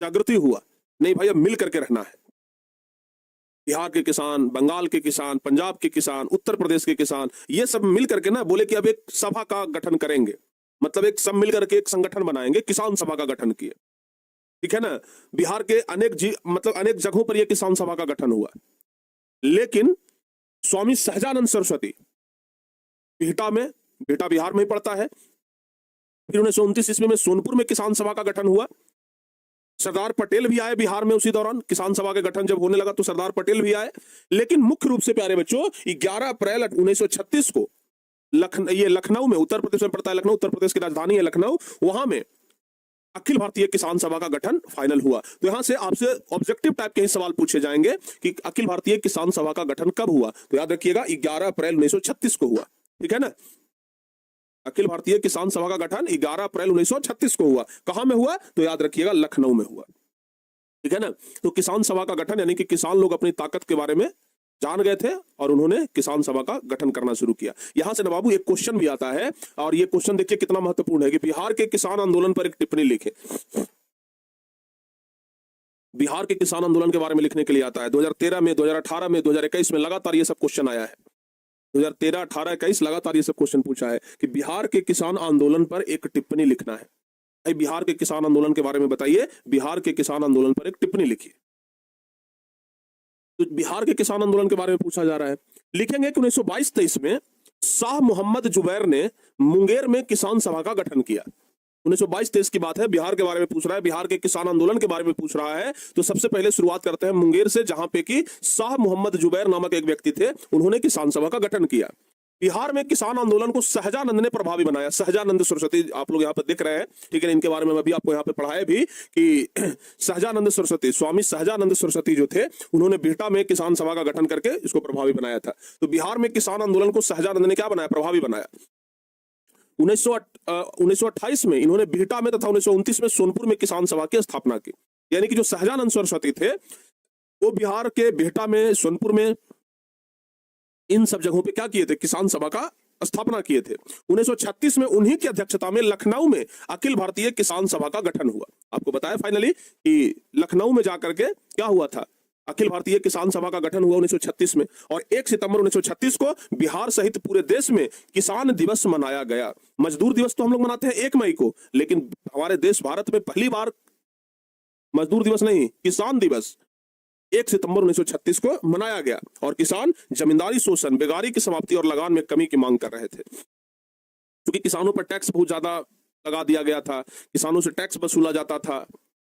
जागृति हुआ, नहीं भाई अब मिल करके रहना है। बिहार के किसान, बंगाल के किसान, पंजाब के किसान, उत्तर प्रदेश के किसान, ये सब मिल करके ना बोले कि अब एक सभा का गठन करेंगे, मतलब एक सब मिल करके एक संगठन बनाएंगे, किसान सभा का गठन किए। ठीक है ना। बिहार के अनेक जगहों पर यह किसान सभा का गठन हुआ। लेकिन स्वामी सहजानंद सरस्वती बिहटा बिहार में ही पड़ता है। फिर 1929 ईस्वी में सोनपुर में किसान सभा का गठन हुआ। सरदार पटेल भी आए बिहार में उसी दौरान, किसान सभा के गठन जब होने लगा तो सरदार पटेल भी आए। लेकिन मुख्य रूप से प्यारे बच्चों 11 अप्रैल 1936 को लखनऊ में, उत्तर प्रदेश में पड़ता है लखनऊ, उत्तर प्रदेश की राजधानी है लखनऊ, वहां में अखिल भारतीय किसान सभा का गठन फाइनल हुआ। तो यहां से आपसे ऑब्जेक्टिव टाइप के ही सवाल पूछे जाएंगे कि अखिल भारतीय किसान सभा का गठन कब हुआ। तो याद रखिएगा 11 अप्रैल 1936 को हुआ। ठीक है ना, अखिल भारतीय किसान सभा का गठन 11 अप्रैल 1936 को हुआ। कहां में हुआ? तो याद रखिएगा लखनऊ में हुआ। ठीक है ना, तो किसान सभा का गठन यानी कि किसान लोग अपनी ताकत के बारे में जान गए थे और उन्होंने किसान सभा का गठन करना शुरू किया। यहां से ना बाबू एक क्वेश्चन भी आता है, और ये क्वेश्चन देखिए कितना महत्वपूर्ण है कि बिहार के किसान आंदोलन पर एक टिप्पणी लिखे। बिहार के किसान आंदोलन के बारे में लिखने के लिए आता है। 2013 में, 2018 में, 2021 में लगातार ये सब क्वेश्चन आया है। 2013, 18, 21 लगातार ये सब क्वेश्चन पूछा है कि बिहार के किसान आंदोलन पर एक टिप्पणी लिखना है। भाई बिहार के किसान आंदोलन के बारे में बताइए, बिहार के किसान आंदोलन पर एक टिप्पणी लिखिए। तो बिहार के किसान आंदोलन के बारे में पूछा जा रहा है। लिखेंगे कि 1922-23 में शाह मोहम्मद जुबैर ने मुंगेर में किसान सभा का गठन किया। 1922-23 की बात है, बिहार के बारे में पूछ रहा है, बिहार के किसान आंदोलन के बारे में पूछ रहा है। तो सबसे पहले शुरुआत करते हैं मुंगेर से, जहां पे कि शाह मोहम्मद जुबैर नामक एक व्यक्ति थे, उन्होंने किसान सभा का गठन किया। बिहार में किसान आंदोलन को सहजानंद ने प्रभावी बनाया। सहजानंद सरस्वती आप लोग यहाँ पर देख रहे हैं, ठीक है, इनके बारे में अभी आपको यहाँ पे पढ़ाया भी कि सहजानंद सरस्वती, स्वामी सहजानंद सरस्वती जो थे, उन्होंने बिहटा में किसान सभा का गठन करके इसको प्रभावी बनाया था। तो बिहार में किसान आंदोलन को सहजानंद ने क्या बनाया? प्रभावी बनाया। 1928 में इन्होंने बिहटा में तथा 1929 में सोनपुर में किसान सभा की स्थापना की। यानी कि जो सहजानंद सरस्वती थे वो बिहार के बिहटा में, सोनपुर में, इन सब जगहों पे क्या किए थे? किसान सभा का स्थापना किए थे। 1936 में उन्हीं की अध्यक्षता में लखनऊ में अखिल भारतीय किसान सभा का गठन हुआ। आपको बताया फाइनली कि लखनऊ में जाकर के क्या हुआ था? अखिल भारतीय किसान सभा का गठन हुआ 1936 में, और 1 सितंबर 1936 को बिहार सहित पूरे देश में किसान दिवस मनाया गया। मजदूर दिवस तो हम लोग मनाते हैं 1 मई को, लेकिन हमारे देश भारत में पहली बार मजदूर दिवस नहीं, किसान दिवस 1 सितंबर 1936 को मनाया गया। और किसान जमींदारी शोषण, बेगारी की समाप्ति और लगान में कमी की मांग कर रहे थे। क्योंकि किसानों पर टैक्स बहुत ज्यादा लगा दिया गया था, किसानों से टैक्स वसूला जाता था,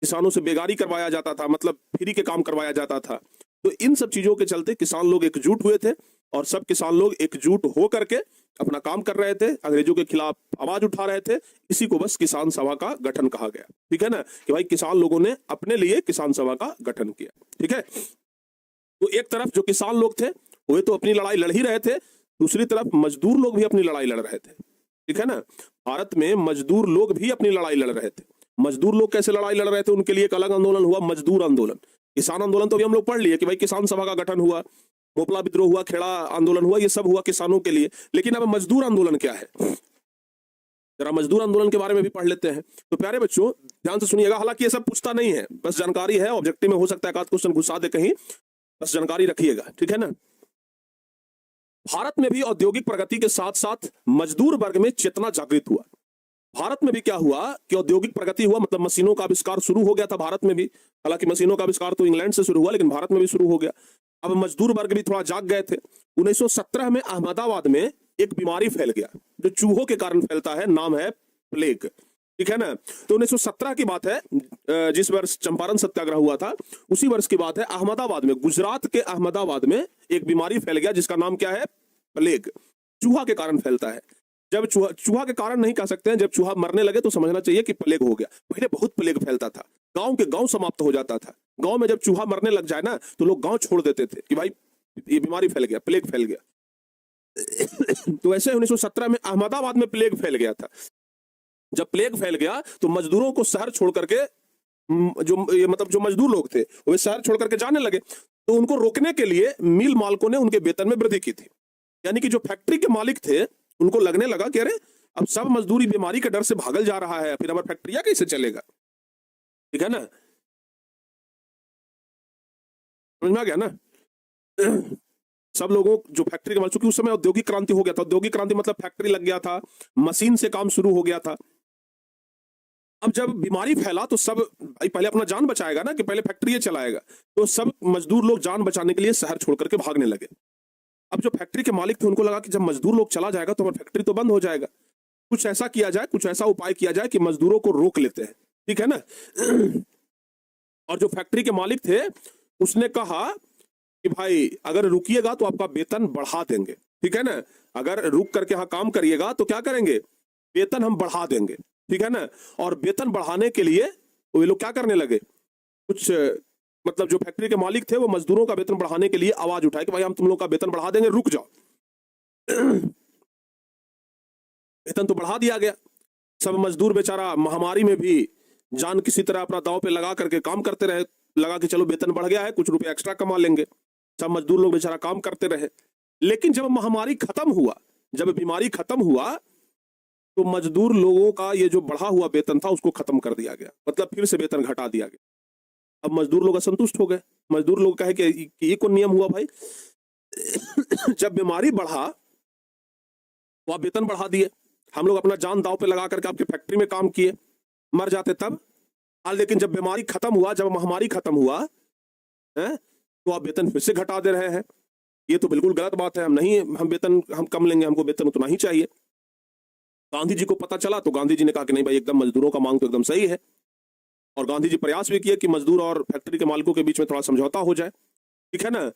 किसानों से बेगारी करवाया जाता था, मतलब फ्री के काम करवाया जाता था। तो इन सब चीजों के चलते किसान लोग एकजुट हुए थे, और सब किसान लोग एकजुट हो करके अपना काम कर रहे थे, अंग्रेजों के खिलाफ आवाज उठा रहे थे। इसी को बस किसान सभा का गठन कहा गया। ठीक है ना, कि भाई किसान लोगों ने अपने लिए किसान सभा का गठन किया। ठीक है, तो एक तरफ जो किसान लोग थे वे तो अपनी लड़ाई लड़ ही रहे थे, दूसरी तरफ मजदूर लोग भी अपनी लड़ाई लड़ रहे थे। ठीक है ना, भारत में मजदूर लोग भी अपनी लड़ाई लड़ रहे थे। मजदूर लोग कैसे लड़ाई लड़ रहे थे? उनके लिए एक अलग आंदोलन हुआ, मजदूर आंदोलन। किसान आंदोलन तो अभी हम लोग पढ़ लिए कि भाई किसान सभा का गठन हुआ, मोपला विद्रोह हुआ, खेड़ा आंदोलन हुआ, ये सब हुआ किसानों के लिए। लेकिन अब मजदूर आंदोलन क्या है, जरा मजदूर आंदोलन के बारे में भी पढ़ लेते हैं। तो प्यारे बच्चों ध्यान से सुनिएगा, हालांकि ये सब पूछता नहीं है, बस जानकारी है, ऑब्जेक्टिव में हो सकता है एक आध क्वेश्चन घुसा दे कहीं, बस जानकारी रखिएगा। ठीक है ना, भारत में भी औद्योगिक प्रगति के साथ साथ मजदूर वर्ग में चेतना जागृत हुआ। भारत में भी क्या हुआ कि औद्योगिक प्रगति हुआ, मतलब मशीनों का आविष्कार शुरू हो गया था भारत में भी। हालांकि मशीनों का आविष्कार तो इंग्लैंड से शुरू हुआ, लेकिन भारत में भी शुरू हो गया। अब मजदूर वर्ग भी थोड़ा जाग गए थे। 1917 में अहमदाबाद में एक बीमारी फैल गया जो चूहों के कारण फैलता है, नाम है प्लेग। ठीक है ना, तो 1917 की बात है, जिस वर्ष चंपारण सत्याग्रह हुआ था उसी वर्ष की बात है। अहमदाबाद में, गुजरात के अहमदाबाद में एक बीमारी फैल गया जिसका नाम क्या है? प्लेग। चूहा के कारण फैलता है। जब चूहा के कारण नहीं कह सकते हैं, जब चूहा मरने लगे तो समझना चाहिए कि प्लेग हो गया। पहले बहुत प्लेग फैलता था, गांव के गांव समाप्त हो जाता था। गांव में जब चूहा मरने लग जाए ना तो लोग गांव छोड़ देते थे कि भाई ये बीमारी फैल गया, प्लेग फैल गया। तो ऐसे 1917 में अहमदाबाद में प्लेग फैल गया था। जब प्लेग फैल गया तो मजदूरों को शहर छोड़ करके, जो मजदूर लोग थे वे शहर छोड़ करके जाने लगे। तो उनको रोकने के लिए मिल मालिकों ने उनके वेतन में वृद्धि की थी। यानी कि जो फैक्ट्री के मालिक थे उनको लगने लगा कि अरे अब सब मजदूरी बीमारी के डर से भागल जा रहा है, फिर हमारा फैक्ट्रिया कैसे चलेगा। ठीक है ना, समझ में आ गया ना। सब लोगों जो फैक्ट्री के मालिक, चूंकि उस समय औद्योगिक क्रांति हो गया था, औद्योगिक क्रांति मतलब फैक्ट्री लग गया था, मशीन से काम शुरू हो गया था। अब जब बीमारी फैला तो सब भाई पहले अपना जान बचाएगा ना, कि पहले फैक्ट्री चलाएगा। तो सब मजदूर लोग जान बचाने के लिए शहर छोड़ करके भागने लगे। अब जो फैक्ट्री के मालिक थे उनको लगा कि जब मजदूर लोग चला जाएगा तो हमारी फैक्ट्री तो बंद हो जाएगा, कुछ ऐसा किया जाए, कुछ ऐसा उपाय किया जाए कि मजदूरों को रोक लेते हैं। ठीक है ना। और जो फैक्ट्री के मालिक थे उसने कहा कि भाई अगर रुकिएगा तो आपका वेतन बढ़ा देंगे। ठीक है ना, अगर रुक करके यहाँ काम करिएगा तो क्या करेंगे, वेतन हम बढ़ा देंगे। ठीक है ना। और वेतन बढ़ाने के लिए वो लोग क्या करने लगे, कुछ मतलब जो फैक्ट्री के मालिक थे वो मजदूरों का वेतन बढ़ाने के लिए आवाज उठाए कि भाई हम तुम लोग का वेतन बढ़ा देंगे, रुक जाओ। वेतन तो बढ़ा दिया गया। सब मजदूर बेचारा महामारी में भी जान किसी तरह अपना दांव पे लगा करके काम करते रहे, लगा कि चलो वेतन बढ़ गया है, कुछ रुपए एक्स्ट्रा कमा लेंगे। सब मजदूर लोग बेचारा काम करते रहे। लेकिन जब महामारी खत्म हुआ, जब बीमारी खत्म हुआ, तो मजदूर लोगों का ये जो बढ़ा हुआ वेतन था उसको खत्म कर दिया गया, मतलब फिर से वेतन घटा दिया गया। अब मजदूर लोग असंतुष्ट हो गए। मजदूर लोग कहे कि ये कौन नियम हुआ भाई? जब बीमारी बढ़ा तो आप वेतन बढ़ा दिए, हम लोग अपना जान दांव पे लगा करके आपकी फैक्ट्री में काम किए, मर जाते तब। लेकिन जब बीमारी खत्म हुआ, जब महामारी खत्म हुआ है, तो आप वेतन फिर से घटा दे रहे हैं। ये तो बिल्कुल गलत बात है। हम नहीं, हम वेतन हम कम लेंगे, हमको वेतन उतना ही चाहिए। गांधी जी को पता चला तो गांधी जी ने कहा कि नहीं भाई, एकदम मजदूरों का मांग तो एकदम सही है। और गांधी जी प्रयास भी किए कि मजदूर और फैक्ट्री के मालिकों के बीच में थोड़ा समझौता हो जाए, ठीक है ना।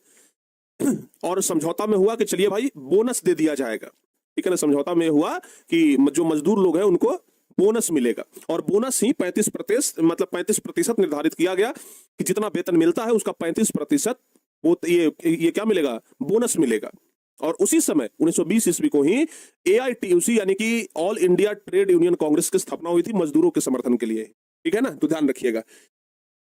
और समझौता में हुआ कि चलिए भाई बोनस दे दिया जाएगा, ठीक है ना। समझौता में हुआ कि जो मजदूर लोग हैं उनको बोनस मिलेगा, और बोनस ही 35% निर्धारित किया गया कि जितना वेतन मिलता है उसका 35% वो ये क्या मिलेगा, बोनस मिलेगा। और उसी समय 1920 ईस्वी को ही AITUC यानी कि all India trade union Congress की स्थापना हुई थी मजदूरों के समर्थन के लिए, ठीक है ना। तो ध्यान रखिएगा,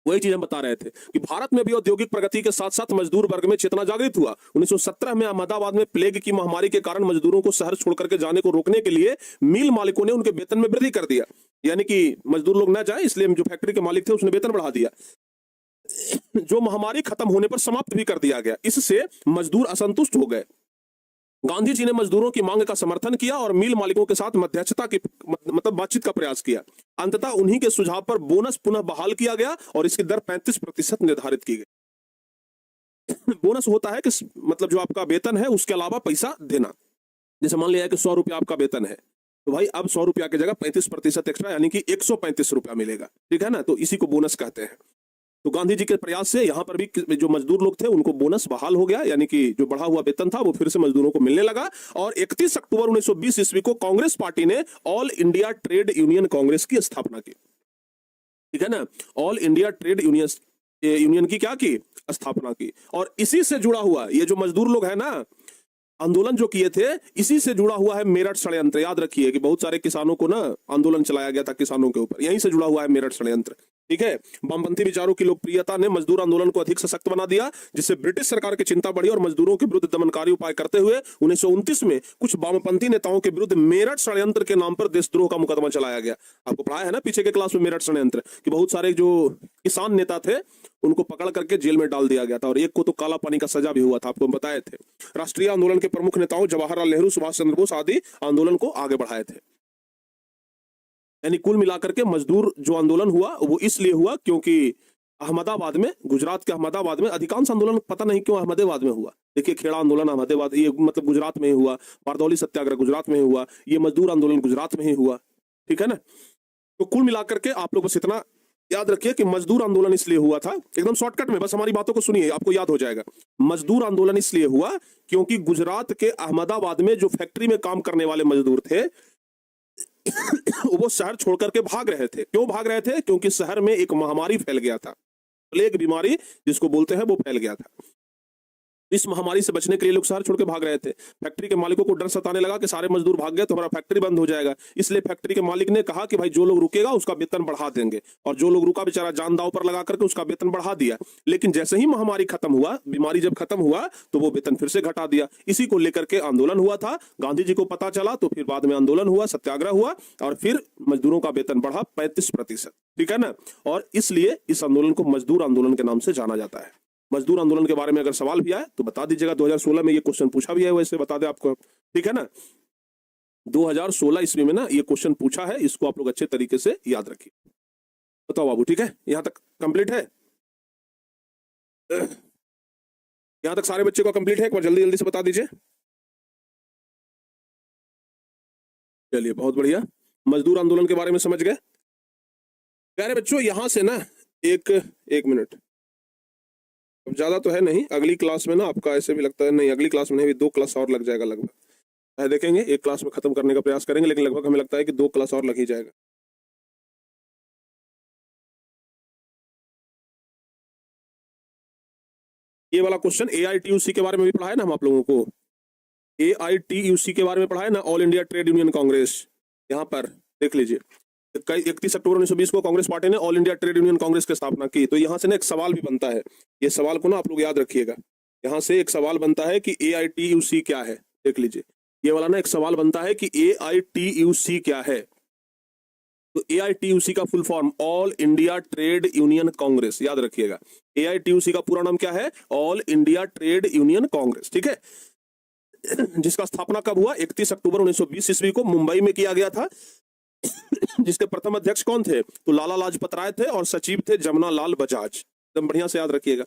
वही चीज हम बता रहे थे कि भारत में भी औद्योगिक प्रगति के साथ साथ मजदूर वर्ग में चेतना जागृत हुआ। 1917 में अहमदाबाद में प्लेग की महामारी के कारण मजदूरों को शहर छोड़ करके जाने को रोकने के लिए मिल मालिकों ने उनके वेतन में वृद्धि कर दिया, यानी कि मजदूर लोग न जाए इसलिए जो फैक्ट्री के मालिक थे उसने वेतन बढ़ा दिया, जो महामारी खत्म होने पर समाप्त भी कर दिया गया। इससे मजदूर असंतुष्ट हो गए। गांधी जी ने मजदूरों की मांग का समर्थन किया और मिल मालिकों के साथ मध्यस्थता की मतलब बातचीत का प्रयास किया। अंततः उन्हीं के सुझाव पर बोनस पुनः बहाल किया गया और इसकी दर 35% निर्धारित की गई। बोनस होता है कि मतलब जो आपका वेतन है उसके अलावा पैसा देना। जैसे मान लिया कि 100 रुपया आपका वेतन है, तो भाई अब 100 रुपया की जगह 35% एक्स्ट्रा यानी कि 135 रुपया मिलेगा, ठीक है ना। तो इसी को बोनस कहते हैं। तो गांधी जी के प्रयास से यहाँ पर भी जो मजदूर लोग थे उनको बोनस बहाल हो गया, यानी कि जो बढ़ा हुआ वेतन था वो फिर से मजदूरों को मिलने लगा। और 31 अक्टूबर 1920 ईस्वी को कांग्रेस पार्टी ने all India trade union Congress की स्थापना की, ठीक है ना। ऑल इंडिया ट्रेड यूनियन की क्या की, स्थापना की। और इसी से जुड़ा हुआ ये जो मजदूर लोग है ना, आंदोलन जो किए थे, इसी से जुड़ा हुआ है मेरठ षड्यंत्र। याद रखिए कि बहुत सारे किसानों को ना आंदोलन चलाया गया था किसानों के ऊपर, यहीं से जुड़ा हुआ है मेरठ षड्यंत्र, ठीक है। वामपंथी विचारों की लोकप्रियता ने मजदूर आंदोलन को अधिक सशक्त बना दिया, जिससे ब्रिटिश सरकार की चिंता बढ़ी और मजदूरों के विरुद्ध दमनकारी उपाय करते हुए 1929 में कुछ वामपंथी नेताओं के विरुद्ध मेरठ षड्यंत्र के नाम पर देशद्रोह का मुकदमा चलाया गया। आपको पढ़ाया है ना पीछे के क्लास में मेरठ षड्यंत्र, कि बहुत सारे जो किसान नेता थे उनको पकड़ करके जेल में डाल दिया गया था और एक को तो काला पानी का सजा भी हुआ था, आपको बताए थे। राष्ट्रीय आंदोलन के प्रमुख नेताओं जवाहरलाल नेहरू, सुभाष चंद्र बोस आदि आंदोलन को आगे बढ़ाए थे। यानी कुल मिलाकर के मजदूर जो आंदोलन हुआ वो इसलिए हुआ क्योंकि अहमदाबाद में, गुजरात के अहमदाबाद में अधिकांश आंदोलन पता नहीं क्यों अहमदाबाद में हुआ। देखिए खेड़ा आंदोलन अहमदाबाद, ये मतलब गुजरात में ही हुआ, बारदौली सत्याग्रह गुजरात में ही हुआ, ये मजदूर आंदोलन गुजरात में ही हुआ, ठीक है ना। तो कुल मिलाकर के आप लोग बस इतना याद रखिए कि मजदूर आंदोलन इसलिए हुआ था, एकदम शॉर्टकट में बस हमारी बातों को सुनिए, आपको याद हो जाएगा। मजदूर आंदोलन इसलिए हुआ क्योंकि गुजरात के अहमदाबाद में जो फैक्ट्री में काम करने वाले मजदूर थे वो शहर छोड़कर के भाग रहे थे। क्यों भाग रहे थे? क्योंकि शहर में एक महामारी फैल गया था, प्लेग बीमारी जिसको बोलते हैं, वो फैल गया था। इस महामारी से बचने के लिए लोग शहर छोड़ के भाग रहे थे। फैक्ट्री के मालिकों को डर सताने लगा कि सारे मजदूर भाग गए तो हमारा फैक्ट्री बंद हो जाएगा। इसलिए फैक्ट्री के मालिक ने कहा कि भाई जो लोग रुकेगा उसका वेतन बढ़ा देंगे, और जो लोग रुका बेचारा जान दांव पर लगा करके उसका वेतन बढ़ा दिया। लेकिन जैसे ही महामारी खत्म हुआ, बीमारी जब खत्म हुआ तो वो वेतन फिर से घटा दिया। इसी को लेकर के आंदोलन हुआ था। गांधी जी को पता चला तो फिर बाद में आंदोलन हुआ, सत्याग्रह हुआ और फिर मजदूरों का वेतन बढ़ा 35%, ठीक है ना। और इसलिए इस आंदोलन को मजदूर आंदोलन के नाम से जाना जाता है। मजदूर आंदोलन के बारे में अगर सवाल भी आए तो बता दीजिएगा। 2016 में ये क्वेश्चन पूछा भी है, वैसे बता दें आपको, ठीक है ना। 2016 ईस्वी में ना ये क्वेश्चन पूछा है, इसको आप लोग अच्छे तरीके से याद रखिए। बताओ बाबू, ठीक है, यहां तक कंप्लीट है? यहां तक सारे बच्चे को कंप्लीट है? एक बार जल्दी जल्दी से बता दीजिए। चलिए बहुत बढ़िया, मजदूर आंदोलन के बारे में समझ गए। प्यारे बच्चों, यहां से ना एक मिनट, अब ज्यादा तो है नहीं, अगली क्लास में ना आपका ऐसे भी लगता है, नहीं अगली क्लास में नहीं, 2 क्लास और लग जाएगा लगभग। देखेंगे एक क्लास में खत्म करने का प्रयास करेंगे, लेकिन लगभग हमें लगता है कि 2 क्लास और लग ही जाएगा। ये वाला क्वेश्चन AITUC के बारे में भी पढ़ा है ना हम आप लोगों को, AITUC के बारे में पढ़ा है ना, all India trade union Congress. यहाँ पर देख लीजिए, 31 अक्टूबर 1920 को कांग्रेस पार्टी ने all India trade union Congress की स्थापना की। तो यहाँ से ना एक सवाल भी बनता है, ये सवाल को ना आप लोग याद रखिएगा। यहाँ से एक सवाल बनता है कि AITUC क्या है। देख लीजिए, ये वाला ना एक सवाल बनता है कि AITUC क्या है। तो AITUC का full form all India trade union Congress, याद रखिएगा। AITUC का पूरा नाम क्या है? All India trade union Congress, ठीक है। जिसका स्थापना कब हुआ? 31 अक्टूबर 1920 ईस्वी को मुंबई में किया गया था। जिसके प्रथम अध्यक्ष कौन थे? तो लाला लाजपत राय थे और सचिव थे जमुना लाल बजाज। एकदम बढ़िया से याद रखिएगा।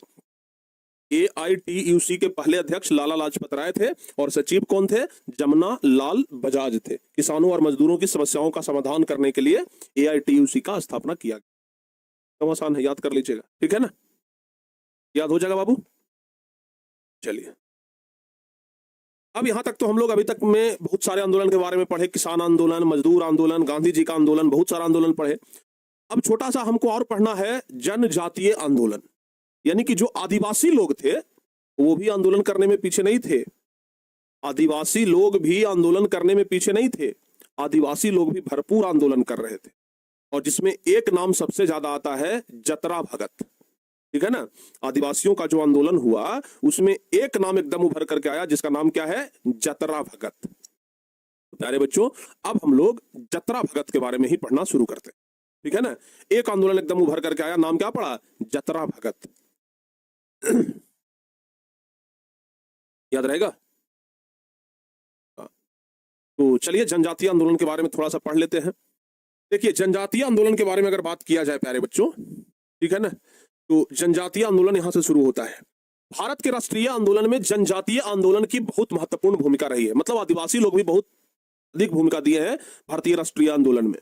AITUC के पहले अध्यक्ष लाला लाजपत राय थे और सचिव कौन थे? जमुना लाल बजाज थे। किसानों और मजदूरों की समस्याओं का समाधान करने के लिए AITUC का स्थापना किया गया। तो आसान है, याद कर लीजिएगा, ठीक है ना, याद हो जाएगा बाबू। चलिए, अब यहां तक तो हम लोग अभी तक में बहुत सारे आंदोलन के बारे में पढ़े, किसान आंदोलन, मजदूर आंदोलन, गांधी जी का आंदोलन, बहुत सारा आंदोलन पढ़े। अब छोटा सा हमको और पढ़ना है जनजातीय आंदोलन, यानी कि जो आदिवासी लोग थे वो भी आंदोलन करने में पीछे नहीं थे। आदिवासी लोग भी आंदोलन करने में पीछे नहीं थे। आदिवासी लोग भी भरपूर आंदोलन कर रहे थे, और जिसमें एक नाम सबसे ज्यादा आता है, जतरा भगत, ठीक है ना। आदिवासियों का जो आंदोलन हुआ उसमें एक नाम एकदम उभर करके आया, जिसका नाम क्या है? जतरा भगत। प्यारे बच्चों, अब हम लोग जतरा भगत के बारे में ही पढ़ना शुरू करते हैं, ठीक है ना। एक आंदोलन एकदम उभर करके आया, नाम क्या पड़ा? जतरा भगत। याद रहेगा? तो चलिए जनजातीय आंदोलन के बारे में थोड़ा सा पढ़ लेते हैं। देखिए, जनजातीय आंदोलन के बारे में अगर बात किया जाए प्यारे बच्चों, ठीक है ना, तो जनजातीय आंदोलन यहां से शुरू होता है। भारत के राष्ट्रीय आंदोलन में जनजातीय आंदोलन की बहुत महत्वपूर्ण भूमिका रही है। मतलब आदिवासी लोग भी बहुत अधिक भूमिका दिए हैं भारतीय राष्ट्रीय आंदोलन में।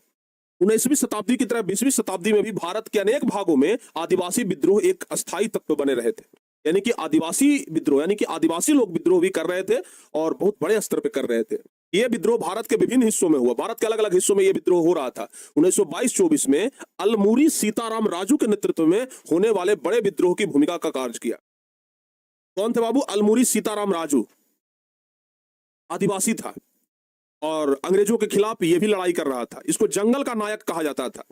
19वीं शताब्दी की तरह 20वीं शताब्दी में भी भारत के अनेक भागों में आदिवासी विद्रोह एक अस्थायी तत्व बने रहे थे। यानी कि आदिवासी विद्रोह, यानी कि आदिवासी लोग विद्रोह भी कर रहे थे और बहुत बड़े स्तर पर कर रहे थे। ये विद्रोह भारत के विभिन्न हिस्सों में हुआ, भारत के अलग अलग हिस्सों में ये विद्रोह हो रहा था। 1922-24 में अलमूरी सीताराम राजू के नेतृत्व में होने वाले बड़े विद्रोह की भूमिका का कार्य किया। कौन थे बाबू? अलमूरी सीताराम राजू आदिवासी था और अंग्रेजों के खिलाफ ये भी लड़ाई कर रहा था। इसको जंगल का नायक कहा जाता था।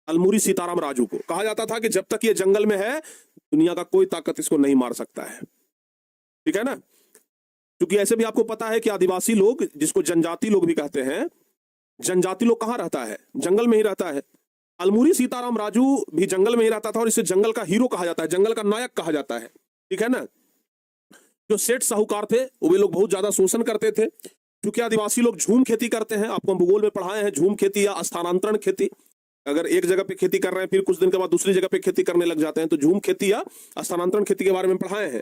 अलमूरी सीताराम राजू को कहा जाता था कि जब तक ये जंगल में है दुनिया का कोई ताकत इसको नहीं मार सकता है, ठीक है ना। क्योंकि ऐसे भी आपको पता है कि आदिवासी लोग, जिसको जनजाति लोग भी कहते हैं, जनजाति लोग कहाँ रहता है? जंगल में ही रहता है। अलमूरी सीताराम राजू भी जंगल में ही रहता था और इसे जंगल का हीरो कहा जाता है, जंगल का नायक कहा जाता है, ठीक है ना। जो सेठ साहूकार थे वो लोग बहुत ज्यादा शोषण करते थे। क्योंकि आदिवासी लोग झूम खेती करते हैं, आपको हम भूगोल में पढ़ाए हैं, झूम खेती या स्थानांतरण खेती। अगर एक जगह पे खेती कर रहे हैं फिर कुछ दिन के बाद दूसरी जगह पे खेती करने लग जाते हैं, तो झूम खेती या स्थानांतरण खेती के बारे में पढ़ाए हैं।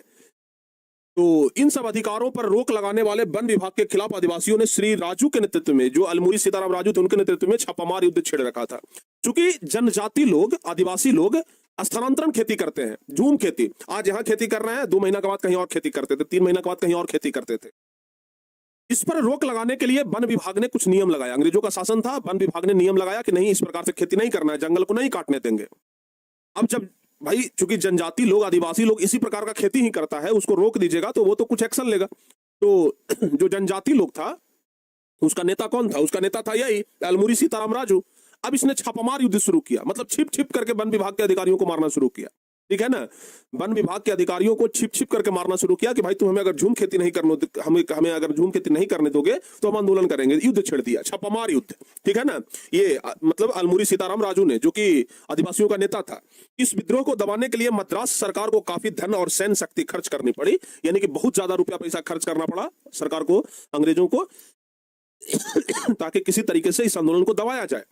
तो इन सब अधिकारों पर रोक लगाने वाले वन विभाग के खिलाफ आदिवासियों ने श्री राजू के नेतृत्व में, जो अलमूरी सीताराम राजू थे उनके नेतृत्व में छापामार युद्ध छेड़ रखा था। क्योंकि जनजाति लोग, आदिवासी लोग स्थानांतरण खेती करते हैं, झूम खेती। आज यहाँ खेती कर रहे हैं, 2 महीना के बाद कहीं और खेती करते थे, 3 महीना के बाद कहीं और खेती करते थे। इस पर रोक लगाने के लिए वन विभाग ने कुछ नियम लगाया। अंग्रेजों का शासन था, वन विभाग ने नियम लगाया कि नहीं, इस प्रकार से खेती नहीं करना है, जंगल को नहीं काटने देंगे। अब जब भाई चूंकि जनजाति लोग, आदिवासी लोग इसी प्रकार का खेती ही करता है, उसको रोक दीजिएगा तो वो तो कुछ एक्शन लेगा। तो जो जनजाति लोग था उसका नेता कौन था? उसका नेता था यही अलमूरी सीताराम राजू। अब इसने छापामार युद्ध शुरू किया, मतलब छिप छिप करके वन विभाग के अधिकारियों को मारना शुरू किया, ठीक है ना। वन विभाग के अधिकारियों को छिप छिप करके मारना शुरू किया कि भाई तुम हमें अगर झूम खेती नहीं करने, हमें अगर झूम खेती नहीं करने दोगे तो हम आंदोलन करेंगे। युद्ध छेड़ दिया, छापामार युद्ध, ठीक है ना। ये मतलब अलमूरी सीताराम राजू ने, जो कि आदिवासियों का नेता था। इस विद्रोह को दबाने के लिए मद्रास सरकार को काफी धन और सैन्य शक्ति खर्च करनी पड़ी, यानी कि बहुत ज्यादा रुपया पैसा खर्च करना पड़ा सरकार को, अंग्रेजों को, ताकि किसी तरीके से इस आंदोलन को दबाया जाए।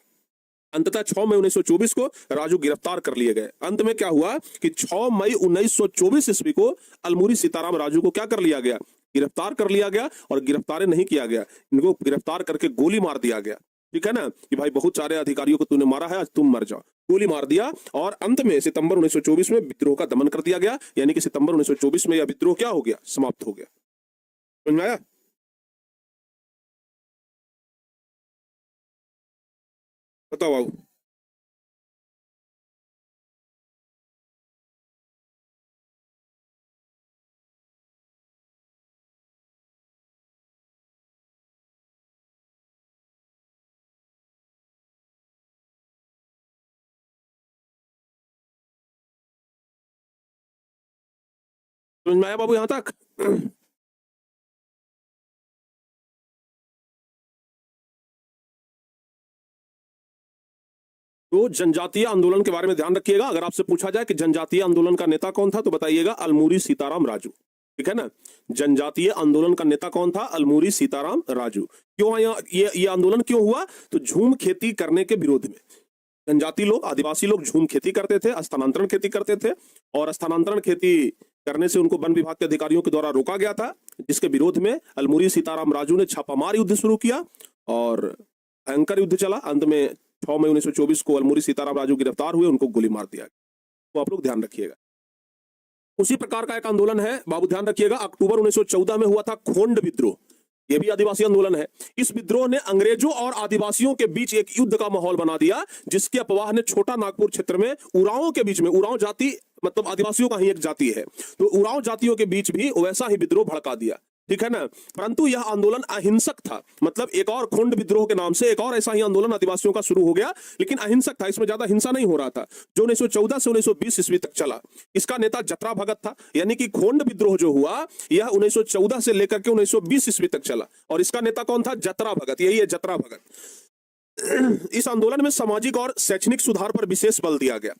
अंततः 6 मई 1924 को राजू गिरफ्तार कर लिए गए। अंत में क्या हुआ कि 6 मई 1924 ईस्वी को अलमूरी सीताराम राजू को क्या कर लिया गया? गिरफ्तार कर लिया गया। और गिरफ्तार नहीं किया गया, इनको गिरफ्तार करके गोली मार दिया गया, ठीक है ना, कि भाई बहुत सारे अधिकारियों को तूने मारा है, आज तुम मर जाओ। गोली मार दिया और अंत में सितंबर 1924 में विद्रोह का दमन कर दिया गया। यानी कि सितंबर 1924 में यह विद्रोह क्या हो गया? समाप्त हो गया। समझ में आया? बताओ बाबू। समझ में आया बाबू यहां तक? तो जनजातीय आंदोलन के बारे में ध्यान रखिएगा। अगर आपसे पूछा जाए कि जनजातीय आंदोलन का नेता कौन था तो बताइएगा अलमूरी सीताराम राजू। ठीक है ना? जनजातीय आंदोलन का नेता कौन था? अलमूरी सीताराम राजू। क्यों आया ये आंदोलन क्यों हुआ? तो झूम खेती करने के विरोध में। जनजाति लोग, आदिवासी लोग झूम खेती करते थे, स्थानांतरण खेती करते थे, और स्थानांतरण खेती करने से उनको वन विभाग के अधिकारियों के द्वारा रोका गया था, जिसके विरोध में अलमूरी सीताराम राजू ने छापामार युद्ध शुरू किया और भयंकर युद्ध चला। अंत में 6 मई 1924 को अलमूरी सीताराम राजू गिरफ्तार हुए, उनको गोली मार दिया। तो आप लोग ध्यान रखिएगा। उसी प्रकार का एक आंदोलन है बाबू, ध्यान रखिएगा, अक्टूबर 1914 में हुआ था खोंड विद्रोह। यह भी आदिवासी आंदोलन है। इस विद्रोह ने अंग्रेजों और आदिवासियों के बीच एक युद्ध का माहौल बना दिया, जिसके अफवाह ने छोटा नागपुर क्षेत्र में उरांवों के बीच में, उरांव जाति मतलब आदिवासियों का ही एक जाति है, तो उरांव जातियों के बीच भी वैसा ही विद्रोह भड़का दिया। ठीक है ना? परंतु यह आंदोलन अहिंसक था। मतलब एक और खोंड विद्रोह के नाम से एक और ऐसा ही आंदोलन आदिवासियों का शुरू हो गया, लेकिन अहिंसक था, इसमें ज्यादा हिंसा नहीं हो रहा था, जो 1914 से 1920 ईस्वी तक चला। इसका नेता जतरा भगत था। यानी कि खोंड विद्रोह जो हुआ यह 1914 से लेकर के 1920 ईस्वी तक चला, और इसका नेता कौन था? जतरा भगत। यही है जतरा भगत। इस आंदोलन में सामाजिक और शैक्षणिक सुधार पर विशेष बल दिया गया।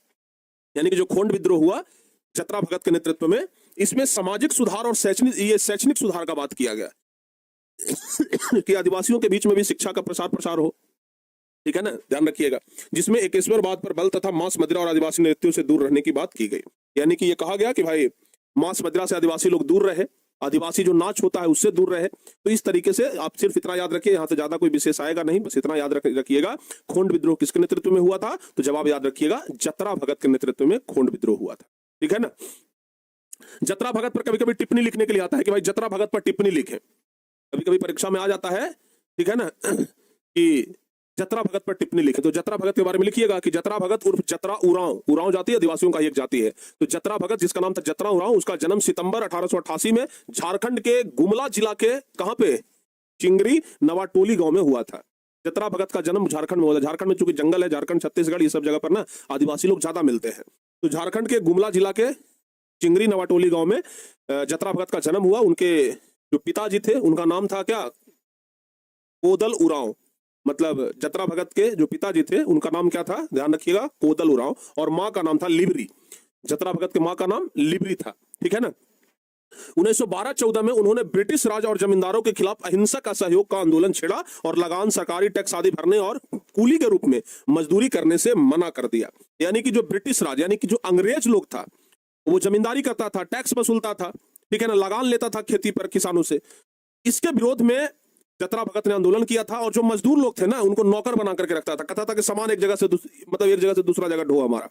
यानी कि जो खोंड विद्रोह हुआ जतरा भगत के नेतृत्व में, इसमें सामाजिक सुधार और शैक्षणिक सुधार का बात किया गया कि आदिवासियों के बीच में भी शिक्षा का प्रसार हो। ठीक है ना? ध्यान रखिएगा। जिसमें एकेश्वरवाद पर बल तथा मांस मदिरा और आदिवासी नृत्यों से दूर रहने की बात की गई। यानी कि यह कहा गया कि भाई मांस मदिरा से आदिवासी लोग दूर रहे, आदिवासी जो नाच होता है उससे दूर रहे। तो इस तरीके से आप सिर्फ इतना याद रखिए, यहां से ज्यादा कोई विशेष आएगा नहीं, बस इतना याद रखिएगा। खोंड विद्रोह किसके नेतृत्व में हुआ था? तो जवाब याद रखिएगा, जतरा भगत के नेतृत्व में खोंड विद्रोह हुआ था। ठीक है ना? जतरा भगत पर कभी कभी टिप्पणी लिखने के लिए आता है कि भाई जतरा भगत पर टिप्पणी लिखें। कभी कभी परीक्षा में आ जाता है, ठीक है ना, कि जतरा भगत पर टिप्पणी लिखें। तो जतरा भगत के बारे में लिखिएगा कि जतरा भगत उर्फ जतरा उरांव, उरांव जाति आदिवासियों का एक जाति है। तो जतरा भगत जिसका नाम था जतरा उरांव, उसका जन्म सितंबर 1888 में झारखंड के गुमला जिला के कहां पे? चिंगरी नवाटोली गांव में हुआ था। जतरा भगत का जन्म झारखंड में हुआ था। झारखंड में चूंकि जंगल है, झारखंड छत्तीसगढ़ ये सब जगह पर ना आदिवासी लोग ज्यादा मिलते हैं, तो झारखंड के गुमला जिला के चिंगरी नवाटोली गांव में जतरा भगत का जन्म हुआ। उनके जो पिताजी थे उनका नाम था क्या? कोदल उरांव। मतलब जतरा भगत के जो पिताजी थे उनका नाम क्या था? ध्यान रखिएगा, कोदल उरांव। और मां का नाम था लिबरी। जतरा भगत के मां का नाम लिबरी था। ठीक है ना? 1912-14 में उन्होंने ब्रिटिश राज और जमींदारों के खिलाफ अहिंसक असहयोग का आंदोलन छेड़ा और लगान, सरकारी टैक्स आदि भरने और कूली के रूप में मजदूरी करने से मना कर दिया। यानी कि जो ब्रिटिश राज, यानी कि जो अंग्रेज लोग था, वो जमींदारी करता था, टैक्स वसूलता था, ठीक है ना, लगान लेता था खेती पर किसानों से। इसके विरोध में जतरा भगत ने आंदोलन किया था। और जो मजदूर लोग थे ना, उनको नौकर बना करके रखता था। कहता था कि सामान एक जगह से मतलब एक जगह से दूसरा जगह ढो हमारा,